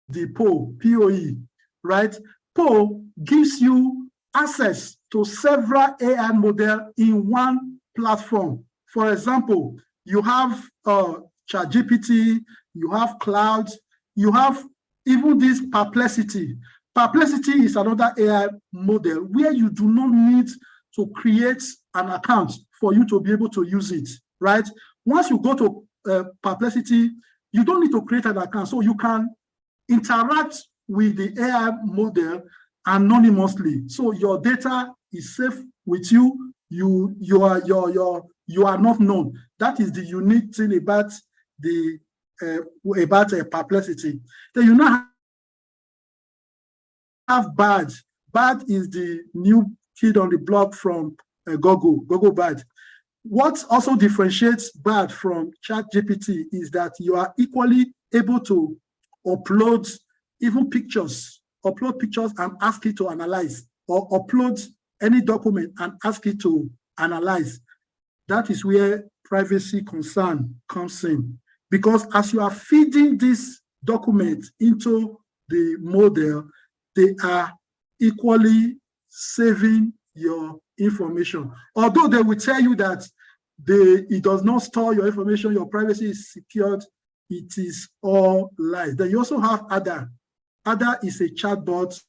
the POE, right? POE gives you access to several AI models in one platform. For example, you have ChatGPT, you have Cloud, you have even this Perplexity. Perplexity is another AI model where you do not need to create an account for you to be able to use it, right? Once you go to Perplexity, you don't need to create an account, so you can interact with the AI model anonymously. So your data is safe with you. You are not known. That is the unique thing about Perplexity. Then you now have Bard. Bard is the new kid on the block from Google Bard. What also differentiates Bard from ChatGPT is that you are equally able to upload even pictures, and ask it to analyze, or upload any document and ask it to analyze. That is where privacy concern comes in. Because as you are feeding this document into the model, they are equally saving your information. Although they will tell you that it does not store your information, your privacy is secured, it is all lies. Then you also have Ada. Ada is a chatbot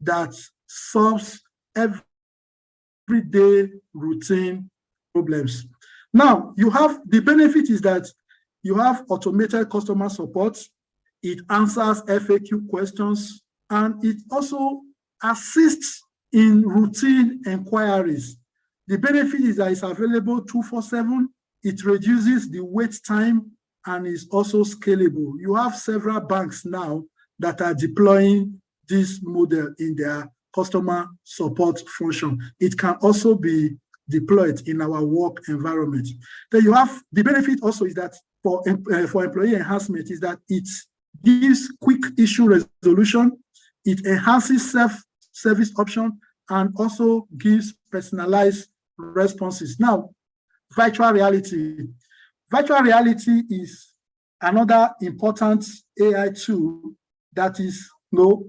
that solves everyday routine problems. Now, you have the benefit is that you have automated customer support. It answers FAQ questions, and it also assists in routine inquiries. The benefit is that it's available 24/7. It reduces the wait time and is also scalable. You have several banks now that are deploying this model in their customer support function. It can also be deployed in our work environment. Then you have the benefit also is that for employee enhancement is that it gives quick issue resolution, it enhances self-service option, and also gives personalized responses. Now, virtual reality. Virtual reality is another important AI tool that is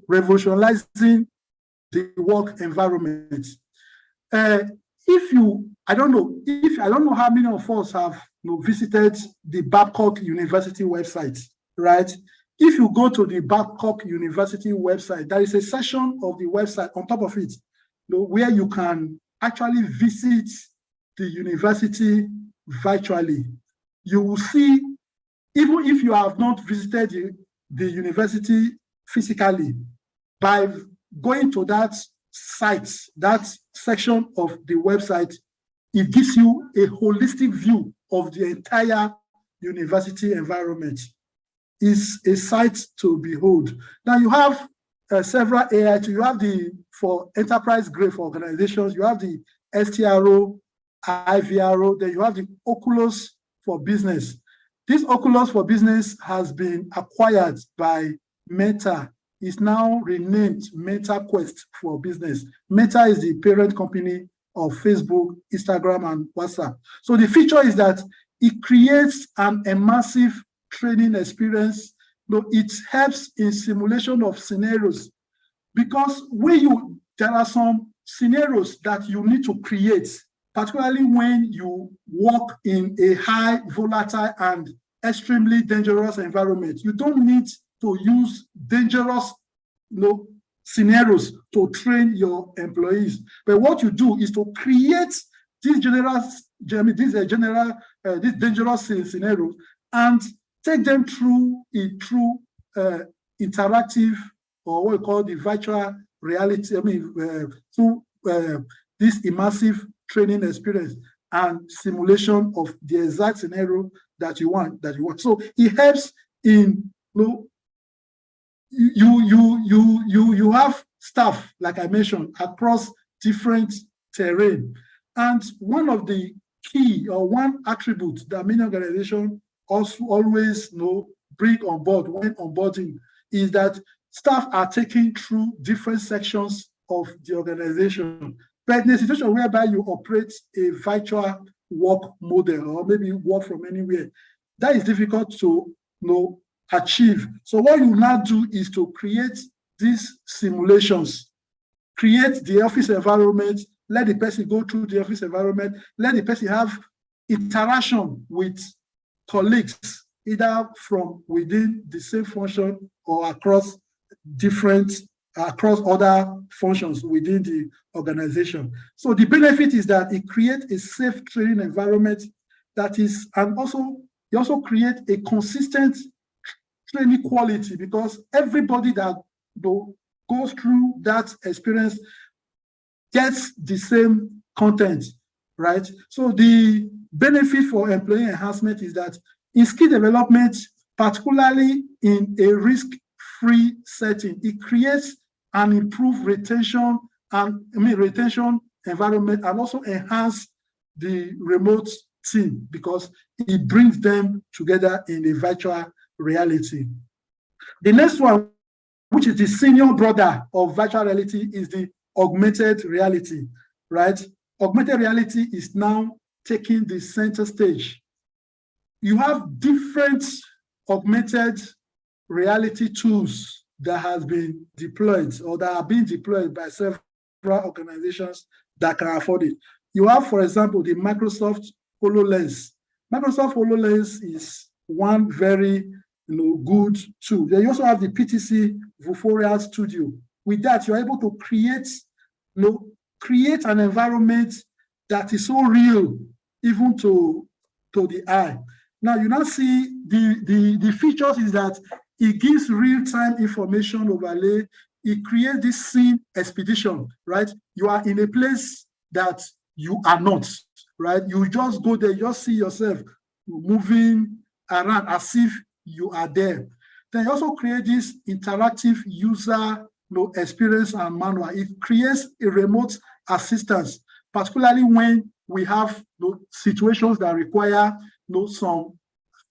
revolutionizing the work environment. I don't know how many of us have visited the Babcock University website, right? If you go to the Babcock University website, there is a section of the website on top of it, where you can actually visit the university virtually. You will see, even if you have not visited the university physically, by going to that site, that section of the website, it gives you a holistic view of the entire university environment. It's a sight to behold. Now you have several AI. You have for enterprise grade for organizations, you have the STRO, IVRO, then you have the Oculus for business. This Oculus for business has been acquired by Meta. It's now renamed Meta Quest for business. Meta is the parent company of Facebook, Instagram, and WhatsApp. So the feature is that it creates an immersive training experience. It helps in simulation of scenarios, because there are some scenarios that you need to create, particularly when you work in a high volatile and extremely dangerous environment. You don't need to use dangerous scenarios to train your employees. But what you do is to create these dangerous scenarios and take them through a true interactive, or what we call the virtual reality, through this immersive training experience and simulation of the exact scenario that you want. So it helps in you have staff, like I mentioned, across different terrain. And one of the key, or one attribute that many organizations also always bring on board when onboarding, is that staff are taken through different sections of the organization. But in a situation whereby you operate a virtual work model, or maybe work from anywhere, that is difficult to achieve. So what you now do is to create these simulations, create the office environment, let the person go through the office environment, let the person have interaction with colleagues, either from within the same function or across other functions within the organization. So the benefit is that it creates a safe training environment that is, and also you also create a consistent training quality, because everybody that goes through that experience gets the same content, right? So the benefit for employee enhancement is that in skill development, particularly in a risk-free setting, it creates an improved retention environment, and also enhance the remote team, because it brings them together in a virtual reality. The next one, which is the senior brother of virtual reality, is the augmented reality, right? Augmented reality is now taking the center stage. You have different augmented reality tools that has been deployed, or that are being deployed by several organizations that can afford it. You have, for example, the Microsoft HoloLens. Microsoft HoloLens is one very good tool. Then you also have the PTC Vuforia Studio. With that, you're able to create an environment that is so real, even to the eye. Now, you now see the features is that it gives real-time information overlay. It creates this scene expedition, right? You are in a place that you are not, right? You just go there, you just see yourself moving around as if you are there. Then you also create this interactive user experience and manual. It creates a remote assistance, particularly when we have situations that require some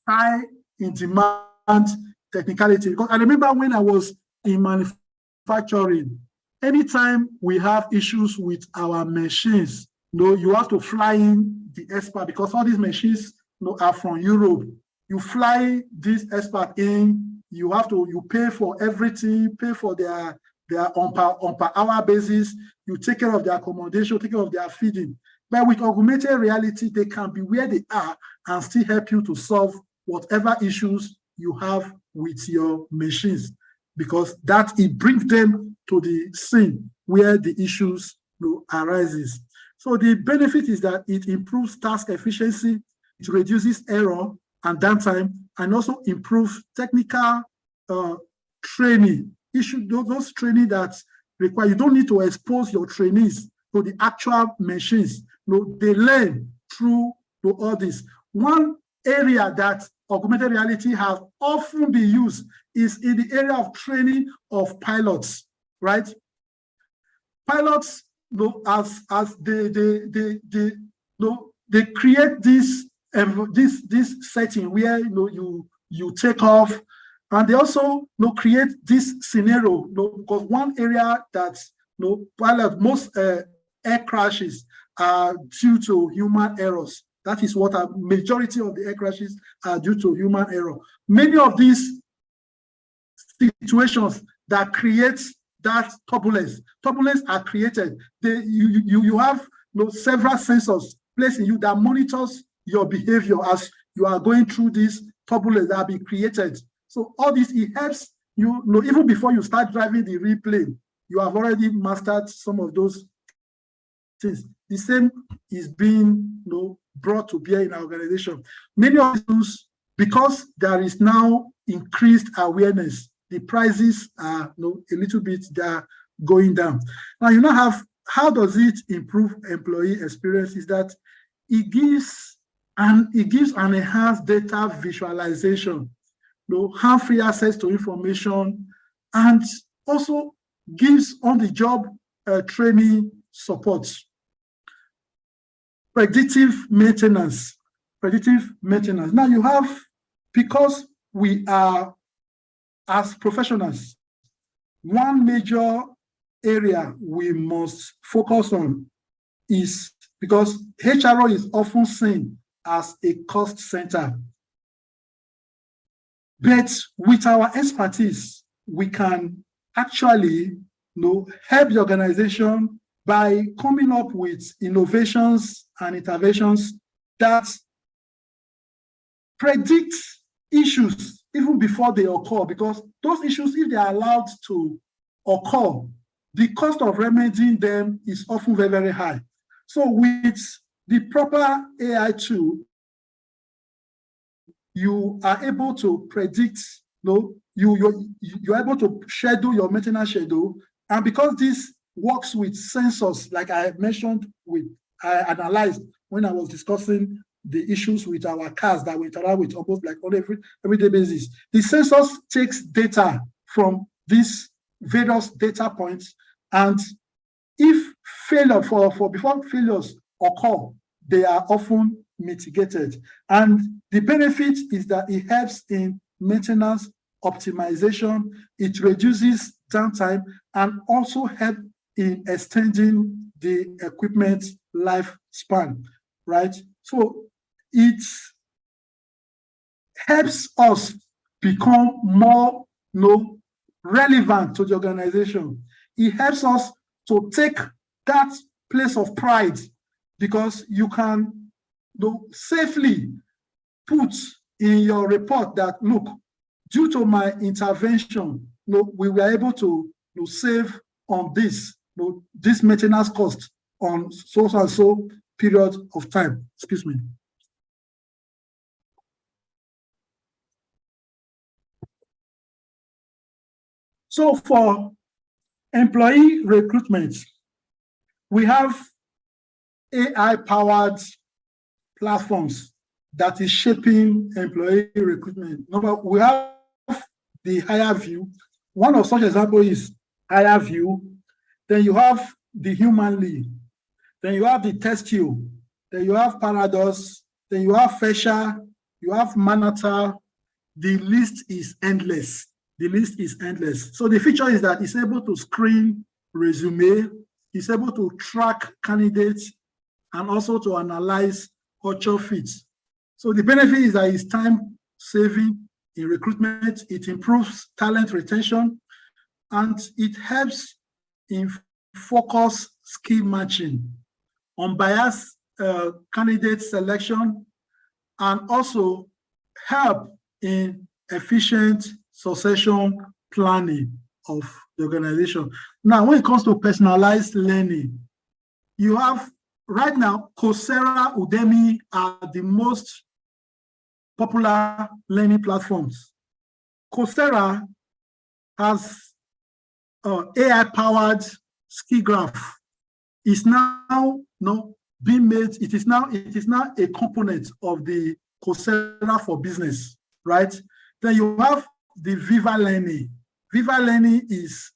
high in demand technicality. Because I remember when I was in manufacturing, anytime we have issues with our machines, you have to fly in the expert, because all these machines are from Europe. You fly this expert in, you pay for everything, pay for their on per hour basis, you take care of their accommodation, take care of their feeding. But with augmented reality, they can be where they are and still help you to solve whatever issues you have with your machines, because that it brings them to the scene where the issues arises. So the benefit is that it improves task efficiency, it reduces error and downtime, and also improves technical training. Those training that require, you don't need to expose your trainees to the actual machines. They learn through all this. One area that augmented reality has often been used is in the area of training of pilots, right? Pilots, as they create this setting where you take off, and they also create this scenario, because one area that most air crashes are due to human errors. That is what a majority of the air crashes are due to human error. Many of these situations that create that turbulence are created. You have several sensors placed in you that monitors your behavior as you are going through this turbulence that have been created. So all this, it helps you, even before you start driving the real plane, you have already mastered some of those things. The same is being brought to bear in our organization. Many of those, because there is now increased awareness, the prices are a little bit, they're going down. Now, how does it improve employee experience? Is that it gives an enhanced data visualization, have free access to information, and also gives on-the-job training support. Predictive maintenance. Now you have, because we are, as professionals, one major area we must focus on is, because HRO is often seen as a cost center. But with our expertise, we can actually help the organization by coming up with innovations and interventions that predict issues even before they occur, because those issues, if they are allowed to occur, the cost of remedying them is often very, very high. So with the proper AI tool, you are able to predict, you're able to schedule your maintenance schedule. And because this works with sensors, like I mentioned, I analyzed when I was discussing the issues with our cars that we interact with almost like on everyday basis. The sensors takes data from these various data points, and if before failures occur, they are often mitigated. And the benefit is that it helps in maintenance optimization, it reduces downtime, and also help in extending the equipment lifespan, right? So it helps us become more relevant to the organization. It helps us to take that place of pride, because you can safely put in your report that, look, due to my intervention, we were able to save on this maintenance cost on so and so period of time. Excuse me. So for employee recruitment, we have AI-powered platforms that is shaping employee recruitment. We have the HireVue. One of such examples is HireVue. Then you have the Humanly. Then you have the TestU. Then you have Paradox. Then you have Fesha. You have Manata. The list is endless. So the feature is that it's able to screen resume, it's able to track candidates, and also to analyze culture fits. So the benefit is that it's time saving in recruitment, it improves talent retention, and it helps in focus skill matching. Unbiased candidate selection and also help in efficient succession planning of the organization. Now, when it comes to personalized learning, you have right now, Coursera, Udemy are the most popular learning platforms. Coursera has AI-powered skill graph. Is now being made. It is now a component of the Coursera for Business, right? Then you have the Viva Learning. Viva Learning is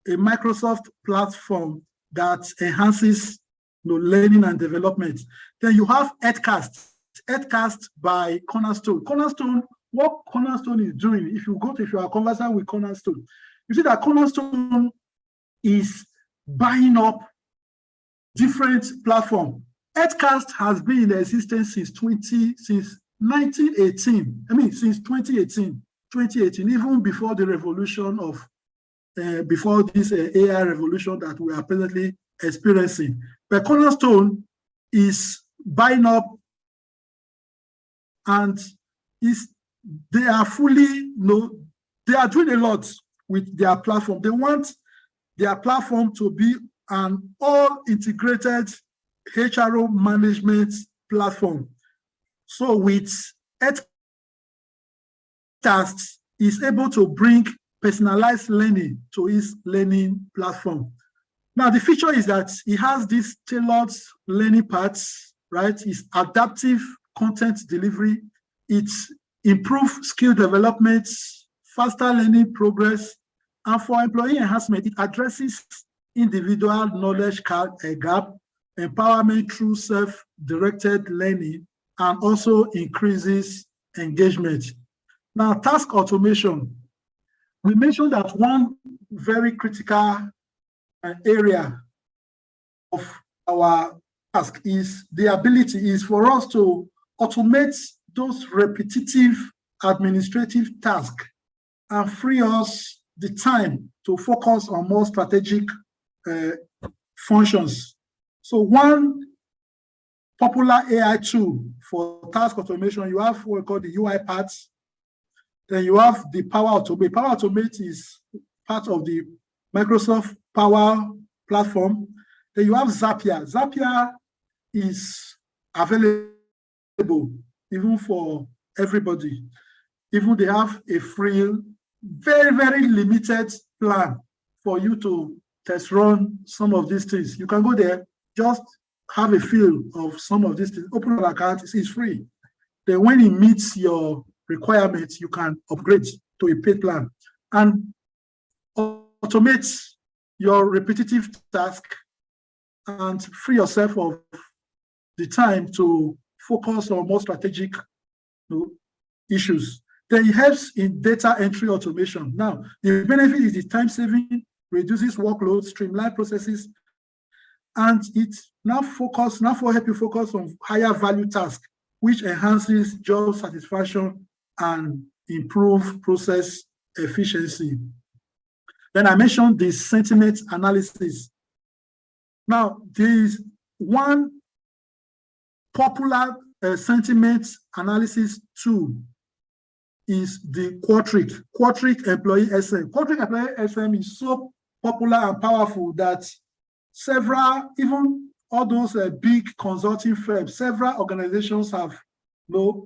a Microsoft platform that enhances learning and development. Then you have Edcast by Cornerstone. What Cornerstone is doing, if you are conversant with Cornerstone, you see that Cornerstone is buying up different platforms. Edcast has been in existence since 1918. I mean, since 2018, even before the revolution of, before this AI revolution that we are presently experiencing. But Cornerstone is buying up, and they are fully, they are doing a lot with their platform. They want their platform to be an all-integrated HRO management platform. So with Edcast, is able to bring personalized learning to its learning platform. Now, the feature is that it has these tailored learning paths, right? It's adaptive content delivery. It improves skill development, faster learning progress, and for employee enhancement, it addresses individual knowledge gap, empowerment through self-directed learning, and also increases engagement. Now, task automation. We mentioned that one very critical area of our task is the ability is for us to automate those repetitive administrative tasks and free us the time to focus on more strategic functions. So one popular AI tool for task automation, you have what we call the UiPath. Then you have the Power Automate. Power Automate is part of the Microsoft Power Platform. Then you have Zapier. Zapier is available even for everybody. Even they have a free, very, very limited plan for you to test run some of these things. You can go there, just have a feel of some of these things. Open an account, it's free. Then when it meets your requirements, you can upgrade to a paid plan and automate your repetitive task and free yourself of the time to focus on more strategic issues. Then it helps in data entry automation. Now, the benefit is the time saving, reduces workload, streamline processes, and it now help you focus on higher value tasks, which enhances job satisfaction and improve process efficiency. Then I mentioned the sentiment analysis. Now, there is one popular sentiment analysis tool is the Qualtrics Employee SM. Qualtrics Employee SM is so popular and powerful that several, even all those big consulting firms, several organizations have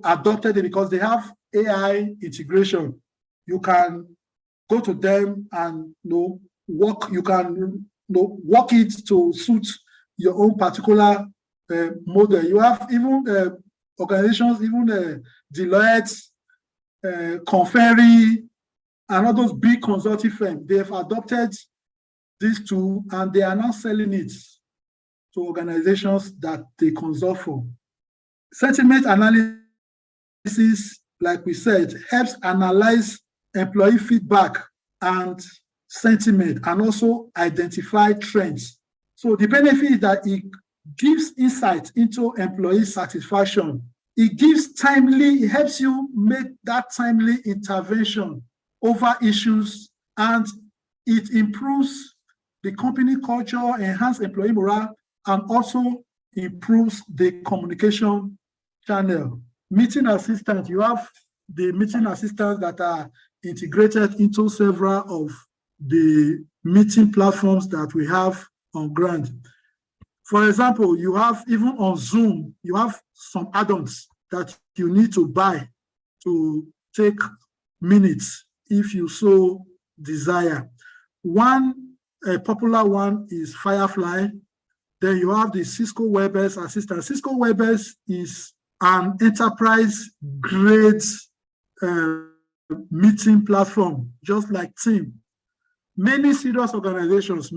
adopted it because they have AI integration. You can go to them and work it to suit your own particular model. You have even organizations, even Deloitte, Conferry, and all those big consulting firms, they have adopted these two and they are now selling it to organizations that they consult for. Sentiment analysis, like we said, helps analyze employee feedback and sentiment and also identify trends. So the benefit is that it gives insight into employee satisfaction. It helps you make that timely intervention over issues, and it improves the company culture, enhance employee morale, and also improves the communication channel. Meeting assistant, you have the meeting assistants that are integrated into several of the meeting platforms that we have on ground. For example, you have, even on Zoom, you have some add-ons that you need to buy to take minutes if you so desire. One popular one is Firefly. Then you have the Cisco WebEx assistant. Cisco WebEx is an enterprise-grade meeting platform, just like Teams. Many serious organizations,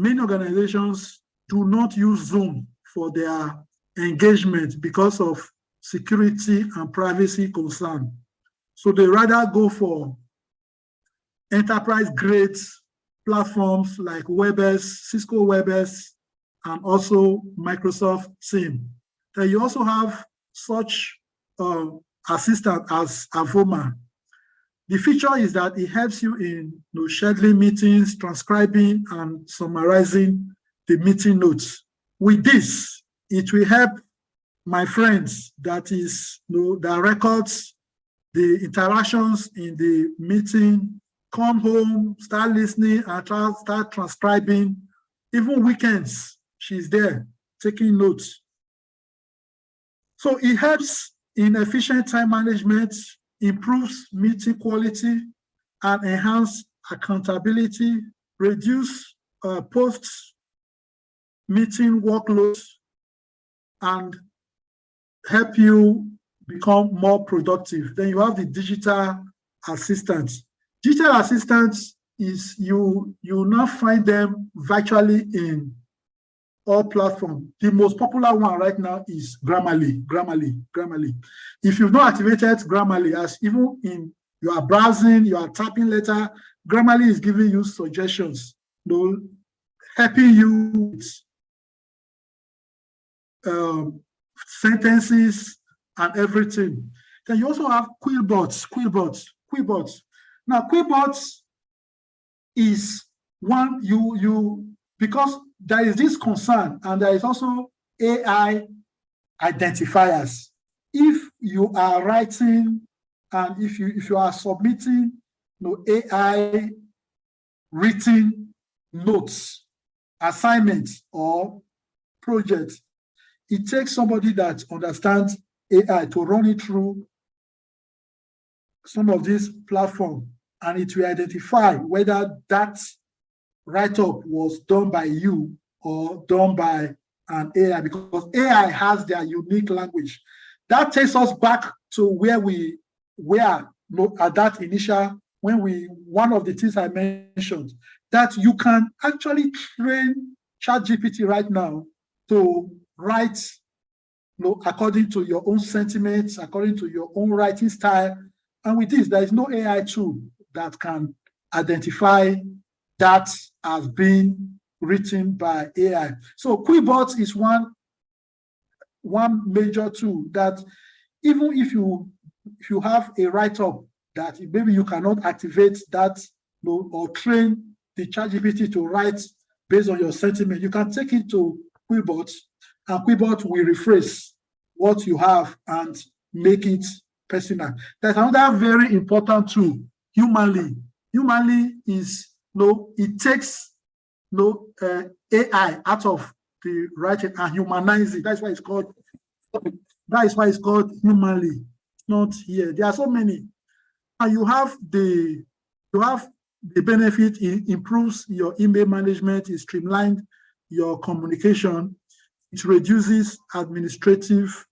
do not use Zoom for their engagement because of security and privacy concern. So they rather go for enterprise-grade platforms like WebEx, Cisco WebEx, and also Microsoft Teams. Then you also have such assistant as Avoma. The feature is that it helps you in scheduling meetings, transcribing, and summarizing the meeting notes. With this, it will help my friends that records the interactions in the meeting, come home, start listening, and start transcribing. Even weekends, she's there taking notes. So it helps in efficient time management, improves meeting quality, and enhance accountability, reduce post-meeting workloads, and help you become more productive. Then you have the digital assistants. Digital assistants is you now find them virtually in all platforms. The most popular one right now is Grammarly. If you've not activated Grammarly, as even in you are browsing, you are typing letter, Grammarly is giving you suggestions, helping you with sentences and everything. Then you also have Quillbots. Now, Quillbots is one because there is this concern, and there is also AI identifiers. If you are writing and if you are submitting AI written notes, assignments, or projects, it takes somebody that understands AI to run it through some of these platforms, and it will identify whether that write-up was done by you or done by an AI, because AI has their unique language. That takes us back to where we were at that initial, one of the things I mentioned, that you can actually train ChatGPT right now to write according to your own sentiments, according to your own writing style. And with this, there is no AI tool that can identify that as being written by AI. So Quillbots is one major tool that even if you have a write-up that maybe you cannot activate that or train the ChatGPT to write based on your sentiment, you can take it to Quillbots, and Quillbots will rephrase what you have and make it personal. There's another very important tool, Humanly. Humanly is it takes AI out of the writing and humanize it. That's why it's called Humanly. It's not here. There are so many. And you have the benefit. It improves your email management. It streamlines your communication. It reduces administrative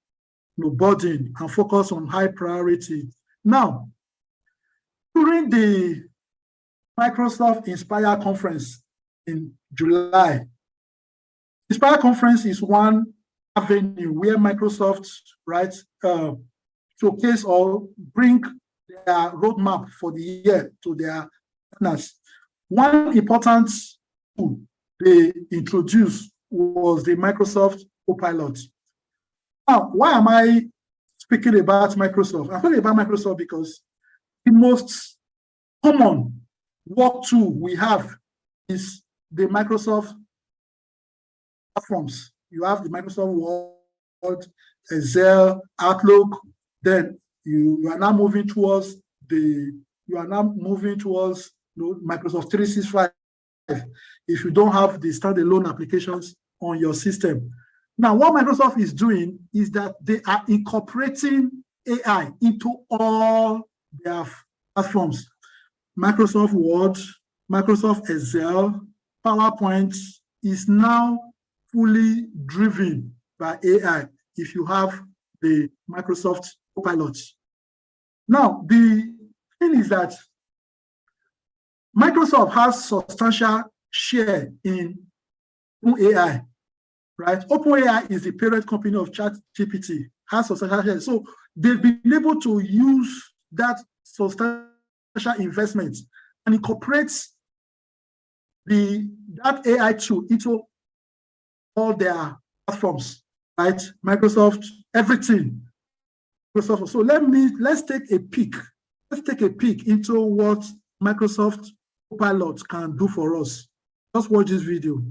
burden and focus on high priority. Now, during the Microsoft Inspire conference in July, Inspire conference is one avenue where Microsoft showcase or bring their roadmap for the year to their partners. One important tool they introduced was the Microsoft Copilot. Now, why am I speaking about Microsoft? I'm talking about Microsoft because the most common work tool we have is the Microsoft platforms. You have the Microsoft Word, Excel, Outlook. Then you are now moving towards Microsoft 365 if you don't have the standalone applications on your system. Now, what Microsoft is doing is that they are incorporating AI into all their platforms. Microsoft Word, Microsoft Excel, PowerPoint is now fully driven by AI if you have the Microsoft Copilot. Now, the thing is that Microsoft has substantial share in OpenAI, right? OpenAI is the parent company of ChatGPT, has substantial share. So they've been able to use that substantial investment and incorporate that AI tool into all their platforms, right? Microsoft, everything. Microsoft. So let's take a peek. Let's take a peek into what Microsoft Copilot can do for us. Just watch this video.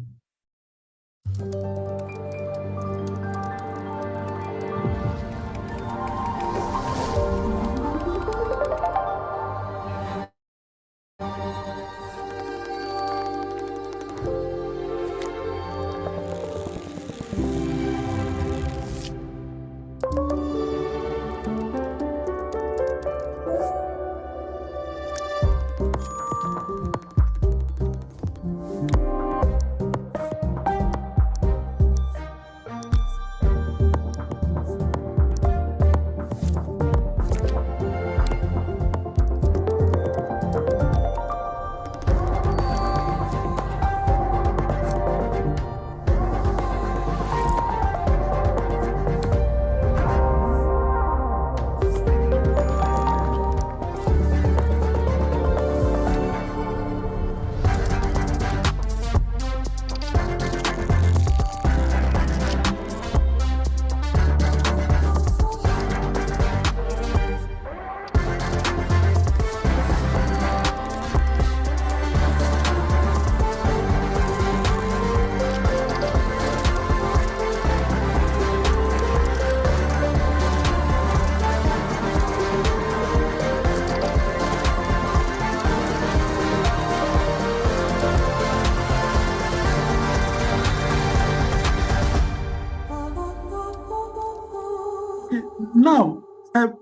Now,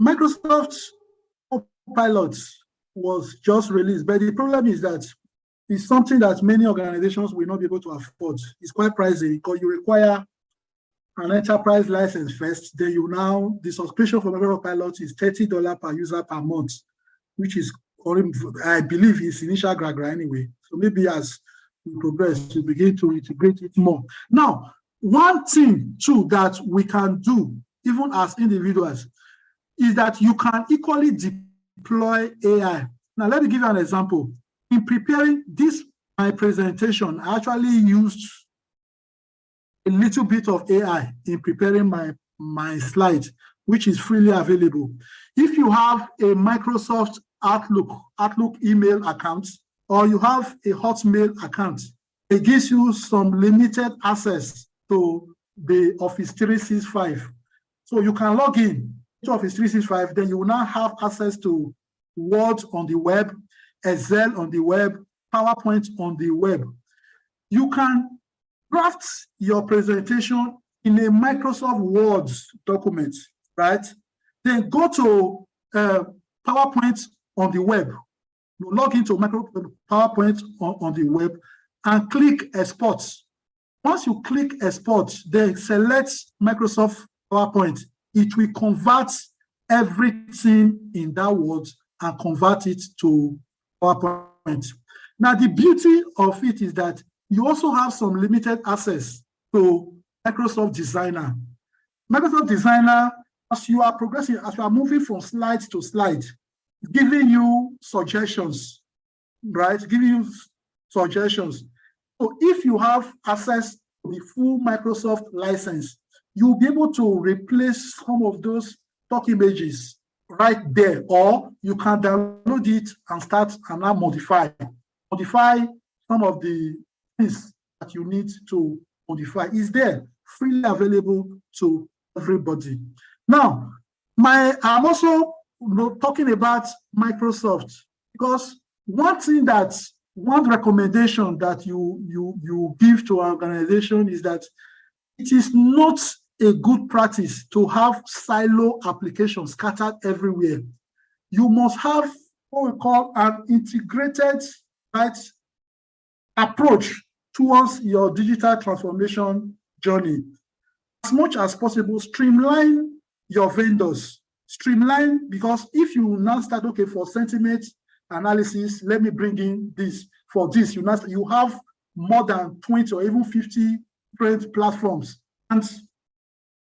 Microsoft Copilot was just released, but the problem is that it's something that many organizations will not be able to afford. It's quite pricey because you require an enterprise license first. Then the subscription for Microsoft Copilot is $30 per user per month, which is, I believe, is initial gragra anyway. So maybe as we progress, we begin to integrate it more. Now, one thing too that we can do, even as individuals, is that you can equally deploy AI. Now, let me give you an example. In preparing my presentation, I actually used a little bit of AI in preparing my slide, which is freely available. If you have a Microsoft Outlook email account, or you have a Hotmail account, it gives you some limited access to the Office 365. So you can log in to Office 365, then you will now have access to Word on the web, Excel on the web, PowerPoint on the web. You can draft your presentation in a Microsoft Word document, right? Then go to PowerPoint on the web. You log into PowerPoint on the web and click Export. Once you click Export, then select Microsoft PowerPoint. It will convert everything in that Word and convert it to PowerPoint. Now, the beauty of it is that you also have some limited access to Microsoft Designer. Microsoft Designer, as you are progressing, as you are moving from slide to slide, giving you suggestions, right? Giving you suggestions. So if you have access to the full Microsoft license, you'll be able to replace some of those stock images right there, or you can download it and start and now modify some of the things that you need to modify. Is there freely available to everybody. Now, I'm also talking about Microsoft, because one recommendation that you give to an organization is that it is not a good practice to have silo applications scattered everywhere. You must have what we call an integrated, right, approach towards your digital transformation journey. As much as possible, streamline your vendors. Streamline, because if you now start, okay, for sentiment analysis, let me bring in this. For this, you have more than 20 or even 50 different platforms. And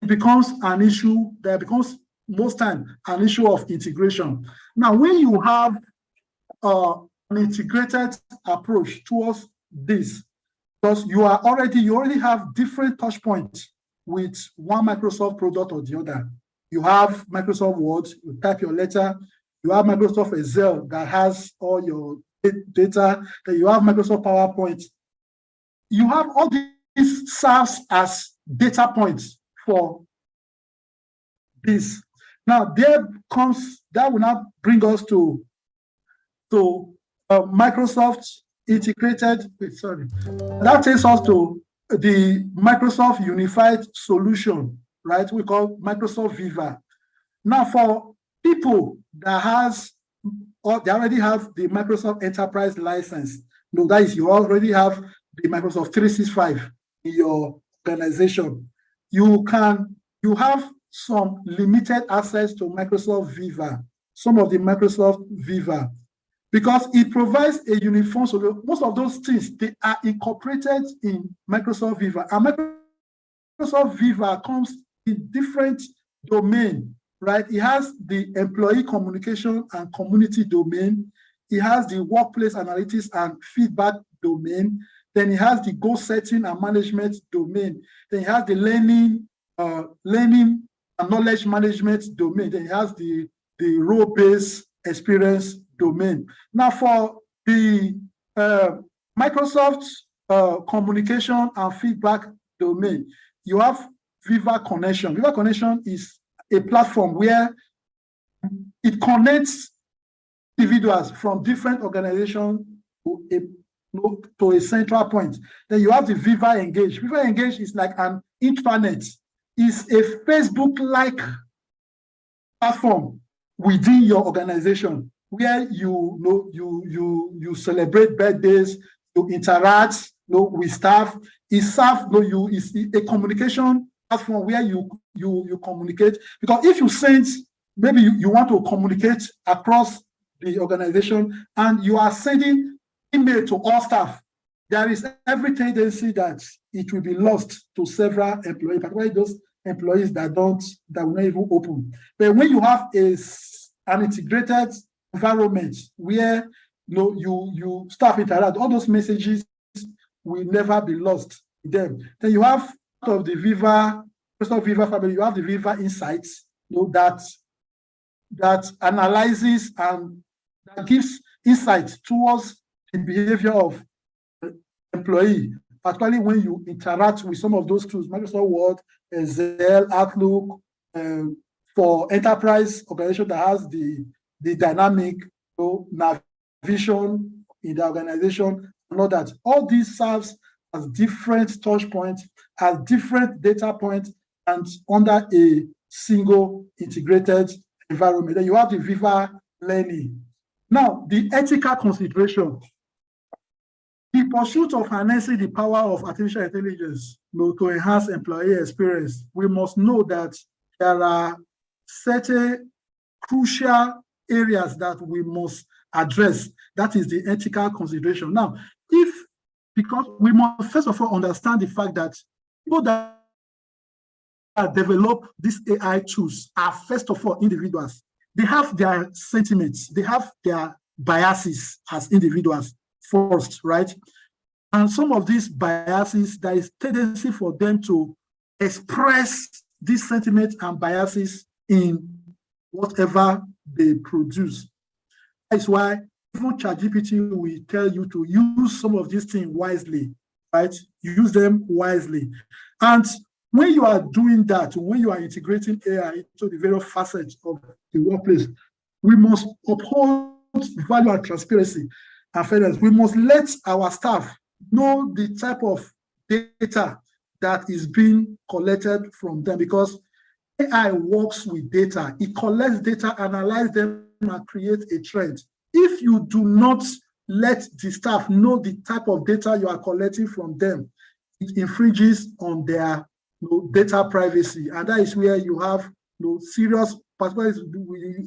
it becomes an issue that becomes most time an issue of integration. Now, when you have an integrated approach towards this, because you already have different touch points with one Microsoft product or the other. You have Microsoft Word, you type your letter. You have Microsoft Excel that has all your data. Then you have Microsoft PowerPoint. You have all these serves as data points for this. Now, that will now bring us to Microsoft integrated, that takes us to the Microsoft Unified Solution, right? We call Microsoft Viva. Now, for people that they already have the Microsoft Enterprise license, that is, you already have the Microsoft 365 in your organization. You have some limited access to Microsoft Viva, some of the Microsoft Viva, because it provides a uniform solution. Most of those things, they are incorporated in Microsoft Viva. And Microsoft Viva comes in different domains, right? It has the employee communication and community domain. It has the workplace analytics and feedback domain. Then it has the goal setting and management domain. Then it has the learning and knowledge management domain. Then it has the role-based experience domain. Now, for the Microsoft communication and feedback domain, you have Viva Connection. Viva Connection is a platform where it connects individuals from different organizations to a central point. Then you have the Viva Engage. Viva Engage is like an intranet. It's a Facebook-like platform within your organization, where you celebrate birthdays, you interact with staff. It's a communication platform where you communicate. Because if you send, maybe you want to communicate across the organization and you are sending email to all staff, there is every tendency that it will be lost to several employees, particularly those employees that will not even open. But when you have an integrated environment where you staff interact, all those messages will never be lost in them. Then you have part of the Microsoft Viva family, you have the Viva Insights, that analyzes and that gives insights towards the behavior of employee, particularly when you interact with some of those tools, Microsoft Word, Excel, Outlook, for enterprise organization that has the dynamic navigation in the organization and all that. All these serves as different touch points, as different data points, and under a single integrated environment. Then you have the Viva Learning. Now, the ethical consideration. The pursuit of harnessing the power of artificial intelligence to enhance employee experience, we must know that there are certain crucial areas that we must address. That is the ethical consideration. Now, because we must first of all understand the fact that people that develop these AI tools are first of all individuals. They have their sentiments, they have their biases as individuals first, right? And some of these biases, there is tendency for them to express these sentiments and biases in whatever they produce. That's why even ChatGPT will tell you to use some of these things wisely, right? Use them wisely. And when you are doing that, when you are integrating AI into the various facets of the workplace, we must uphold value and transparency and fairness. We must let our staff know the type of data that is being collected from them, because AI works with data. It collects data, analyzes them, and creates a trend. If you do not let the staff know the type of data you are collecting from them, it infringes on their data privacy. And that is where you have serious,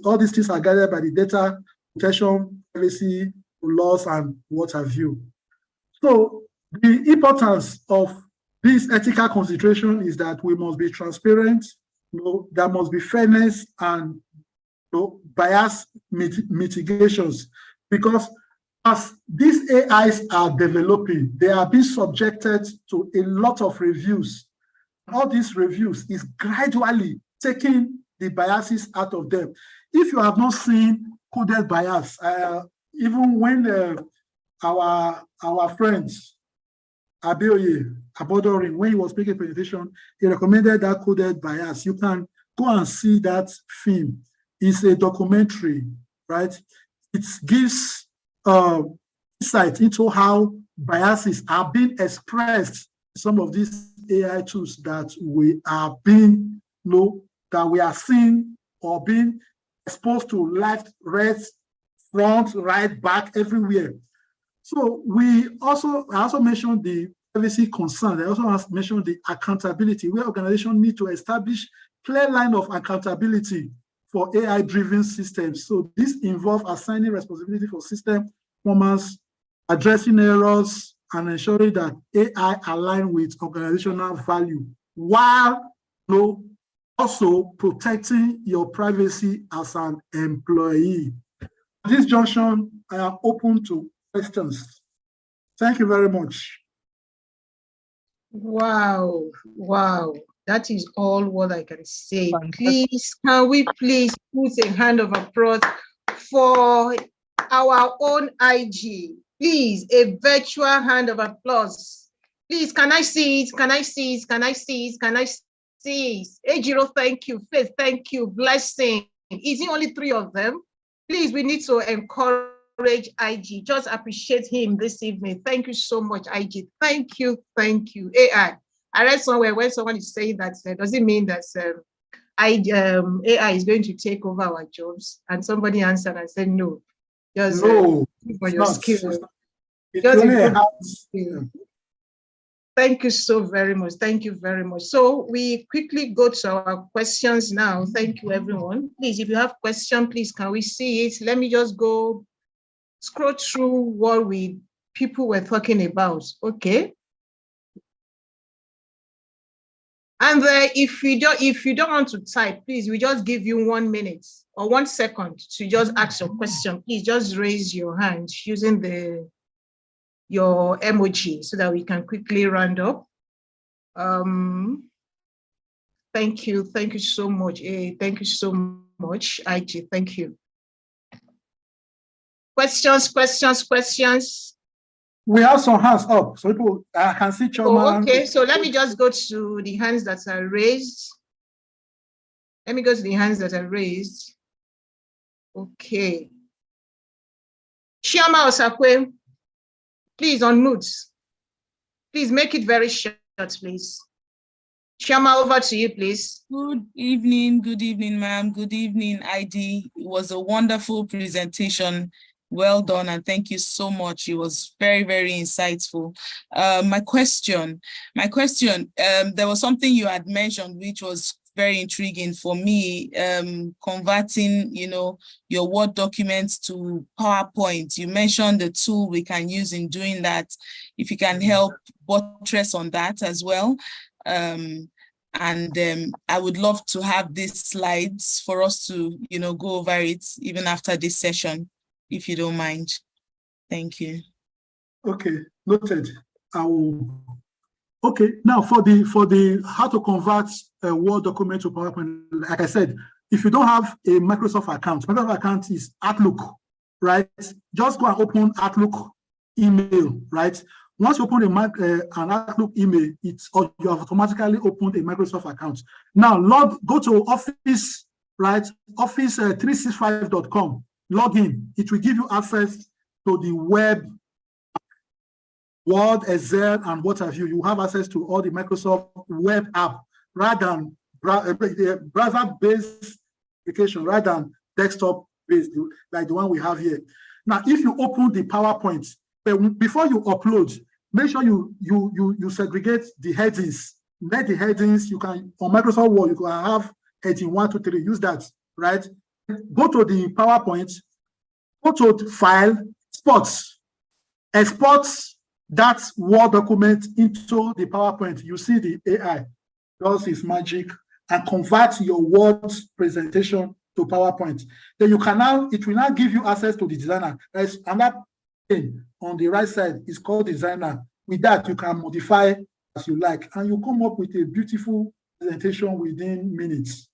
all these things are guided by the data protection, privacy laws, and what have you. So the importance of this ethical consideration is that we must be transparent, there must be fairness and bias mitigations, because as these AIs are developing, they are being subjected to a lot of reviews. All these reviews is gradually taking the biases out of them. If you have not seen coded bias, even when our friends, Abodorin, when he was making a presentation, he recommended that coded bias. You can go and see that film. It's a documentary, right? It gives insight into how biases are being expressed in some of these AI tools that we are being, that we are seeing or being exposed to left, right, front, right, back, everywhere. So I also mentioned the privacy concern. I also mentioned the accountability, where organizations need to establish clear line of accountability for AI-driven systems. So this involves assigning responsibility for system performance, addressing errors, and ensuring that AI align with organizational value, while also protecting your privacy as an employee. At this junction, I am open to questions. Thank you very much. Wow. That is all what I can say. Please, can we please put a hand of applause for our own IG? Please, a virtual hand of applause. Please, can I see it? Can I see it? Can I see it? Can I see it? Ejiro, thank you. Faith, thank you. Blessing. Is it only 3 of them? Please, we need to encourage IG. Just appreciate him this evening. Thank you so much, IG. Thank you. AI. I read somewhere when someone is saying that, does it mean that AI is going to take over our jobs? And somebody answered and said, no. Just no, for your skills. Thank you so very much. Thank you very much. So we quickly go to our questions now. Thank you, everyone. Please, if you have questions, please, can we see it? Let me just go scroll through what people were talking about. Okay. And if you don't want to type, please, we just give you 1 minute or 1 second to just ask your question. Please just raise your hand using your emoji so that we can quickly round up. Thank you so much. Thank you so much, IG. Thank you. Questions. We have some hands up, so people can see Choma. Oh, okay, so let me just go to the hands that are raised. Okay. Chioma Osakwe, please unmute. Please make it very short, please. Chioma, over to you, please. Good evening, ma'am. Good evening, ID. It was a wonderful presentation. Well done, and thank you so much. It was very, very insightful. My question, there was something you had mentioned which was very intriguing for me, converting, your Word documents to PowerPoint. You mentioned the tool we can use in doing that. If you can help buttress on that as well. I would love to have these slides for us to, go over it even after this session, if you don't mind. Thank you. Okay, noted. I will. Okay, now for the how to convert a Word document to PowerPoint, like I said, if you don't have a Microsoft account is Outlook, right? Just go and open Outlook email, right? Once you open an Outlook email, or you have automatically opened a Microsoft account. Now go to Office, right? Office365.com. Log in. It will give you access to the web, Word, Excel, and what have you. You have access to all the Microsoft web app rather than browser-based application, rather than desktop-based, like the one we have here. Now, if you open the PowerPoint, before you upload, make sure you segregate the headings. Let the headings, you can, on Microsoft Word, you can have heading 1, 2, 3, use that, right? Go to the PowerPoint, go to File, export that Word document into the PowerPoint. You see the AI does its magic and convert your Word presentation to PowerPoint. Then it will now give you access to the designer. There's another thing on the right side, it's called designer. With that, you can modify as you like, and you come up with a beautiful presentation within minutes.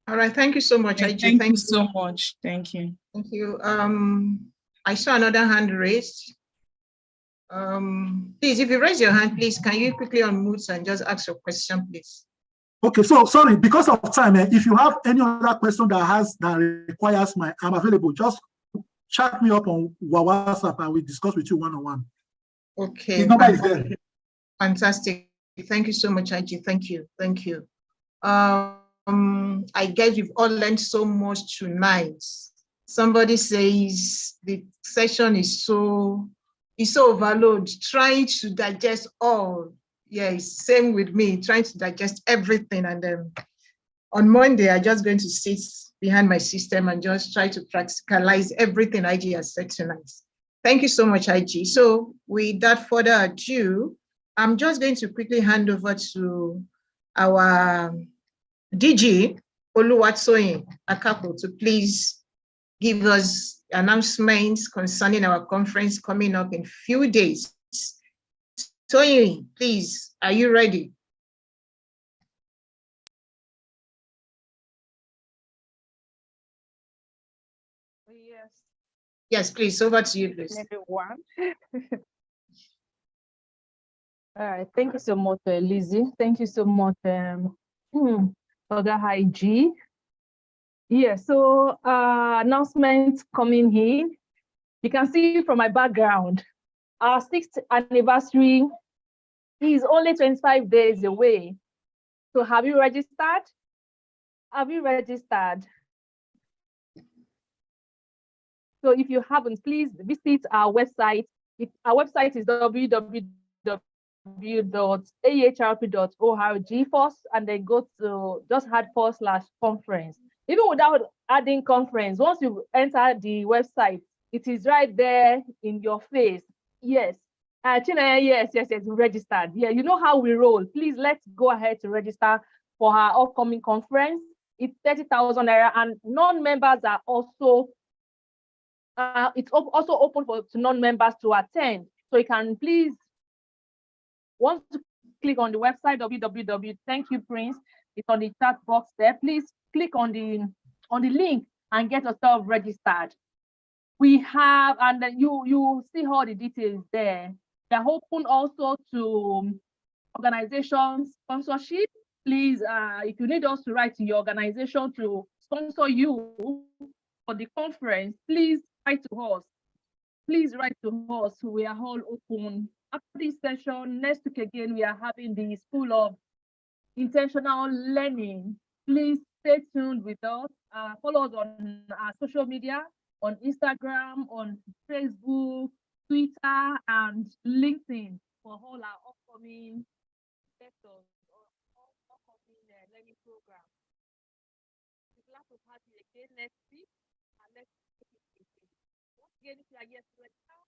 All right, thank you so much, IG. Thank you so much. Thank you. Thank you. I saw another hand raised. Please, if you raise your hand, please, can you quickly unmute and just ask your question, please? Okay, so sorry, because of time, if you have any other question that requires I'm available, just chat me up on WhatsApp and we discuss with you one-on-one. Okay. The number is there. Fantastic. Thank you so much, IG. Thank you. Thank you. I guess we've all learned so much tonight. Somebody says the session is so overloaded, trying to digest all. Yes, same with me, trying to digest everything. And on Monday, I'm just going to sit behind my system and just try to practicalize everything IG has said tonight. Thank you so much, IG. So without further ado, I'm just going to quickly hand over to our DG, Oluwatoyin Akapo, to please give us announcements concerning our conference coming up in a few days. Toyin, please, are you ready? Yes. Yes, please, over to you, please. Everyone. All right, thank you so much, Lizzie. Thank you so much, Other IG. Yeah, so announcement coming in. You can see from my background, our 6th anniversary is only 25 days away. So have you registered? Have you registered? So if you haven't, please visit our website. Our website is www.ahrp.org first, and then go to just add /conference. Even without adding conference, once you enter the website, it is right there in your face. Yes. Chinaya, yes, registered. Yeah, you know how we roll. Please, let's go ahead to register for our upcoming conference. It's 30,000 naira, and non-members are also it's also open to non-members to attend. So you can please, once you click on the website Thank you, Prince, it's on the chat box there. Please click on the link and get yourself registered. We have, and then you see all the details there. They're open also to organizations sponsorship. Please, if you need us to write to your organization to sponsor you for the conference, please write to us. Please write to us. We are all open. After this session, next week again, we are having the School of Intentional Learning. Please stay tuned with us. Follow us on our social media, on Instagram, on Facebook, Twitter, and LinkedIn for all our upcoming sessions or upcoming learning programs. We're glad to have you again next week. And let's take it again. Once again, if you are yet to register,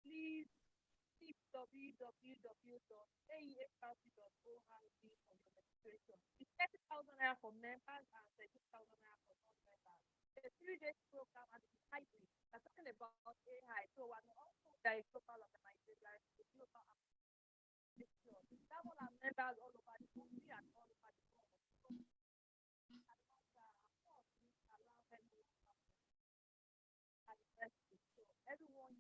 please visit www.ahrp.org for your registration. It's 30,000 naira for members and 30,000 naira for non-members. It's a 3-day program and it's hybrid. We're talking about AI, so we're also a global organization, a global application. We have all our members all over the country and all over the world. So everyone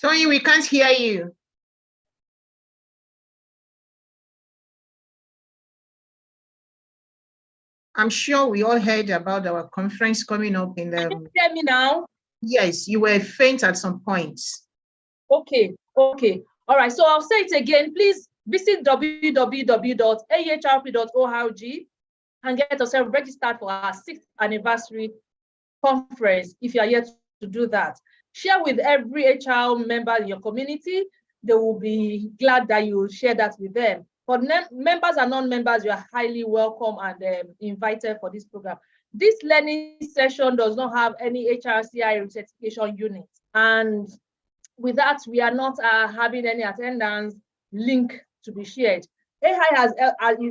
Tony, we can't hear you. I'm sure we all heard about our conference coming up in the... Can you hear me now? Yes, you were faint at some points. Okay. All right, so I'll say it again. Please visit www.ahrp.org and get yourself registered for our 6th anniversary conference if you are yet to do that. Share with every HR member in your community. They will be glad that you share that with them. For members and non-members, you are highly welcome and invited for this program. This learning session does not have any HRCI certification unit. And with that, we are not having any attendance link to be shared. AI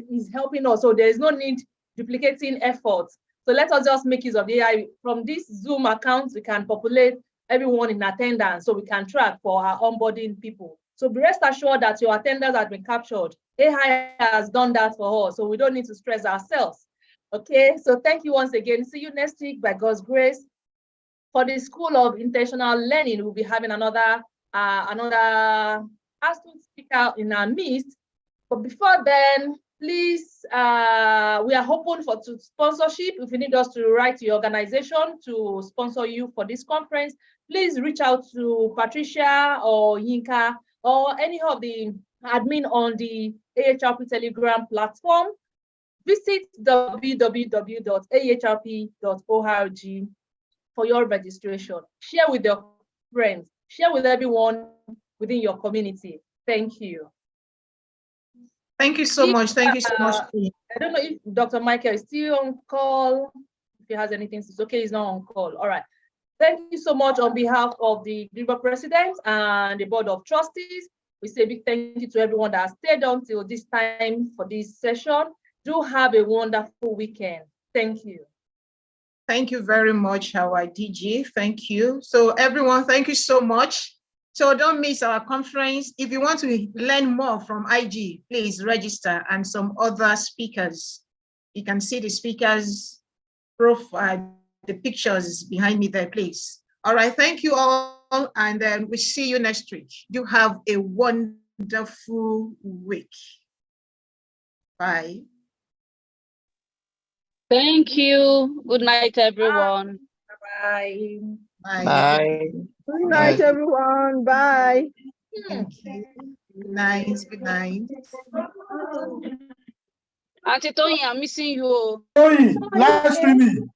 is helping us, so there is no need duplicating efforts. So let us just make use of the AI. From this Zoom account, we can populate everyone in attendance so we can track for our onboarding people. So be rest assured that your attendance has been captured. AI has done that for us, so we don't need to stress ourselves. Okay, so thank you once again. See you next week by God's grace. For the School of Intentional Learning, we'll be having another astute speaker in our midst. But before then, please, we are open for sponsorship. If you need us to write to your organization to sponsor you for this conference, please reach out to Patricia or Yinka or any of the admin on the AHRP Telegram platform. Visit www.ahrp.org for your registration. Share with your friends, share with everyone within your community. Thank you. Thank you so much. Thank you so much. I don't know if Dr. Michael is still on call. If he has anything, it's okay, he's not on call. All right. Thank you so much on behalf of the Global President and the Board of Trustees. We say a big thank you to everyone that stayed on till this time for this session. Do have a wonderful weekend. Thank you. Thank you very much, our DG. Thank you. So everyone, thank you so much. So don't miss our conference. If you want to learn more from IG, please register and some other speakers. You can see the speakers' profile, the pictures behind me there, please. All right, thank you all, and then we'll see you next week. You have a wonderful week. Bye. Thank you. Good night, everyone. Bye. Bye. Bye. Good night, everyone. Bye. Thank you. Good night. Good night. Auntie Tony, I'm missing you. Tony, live streaming.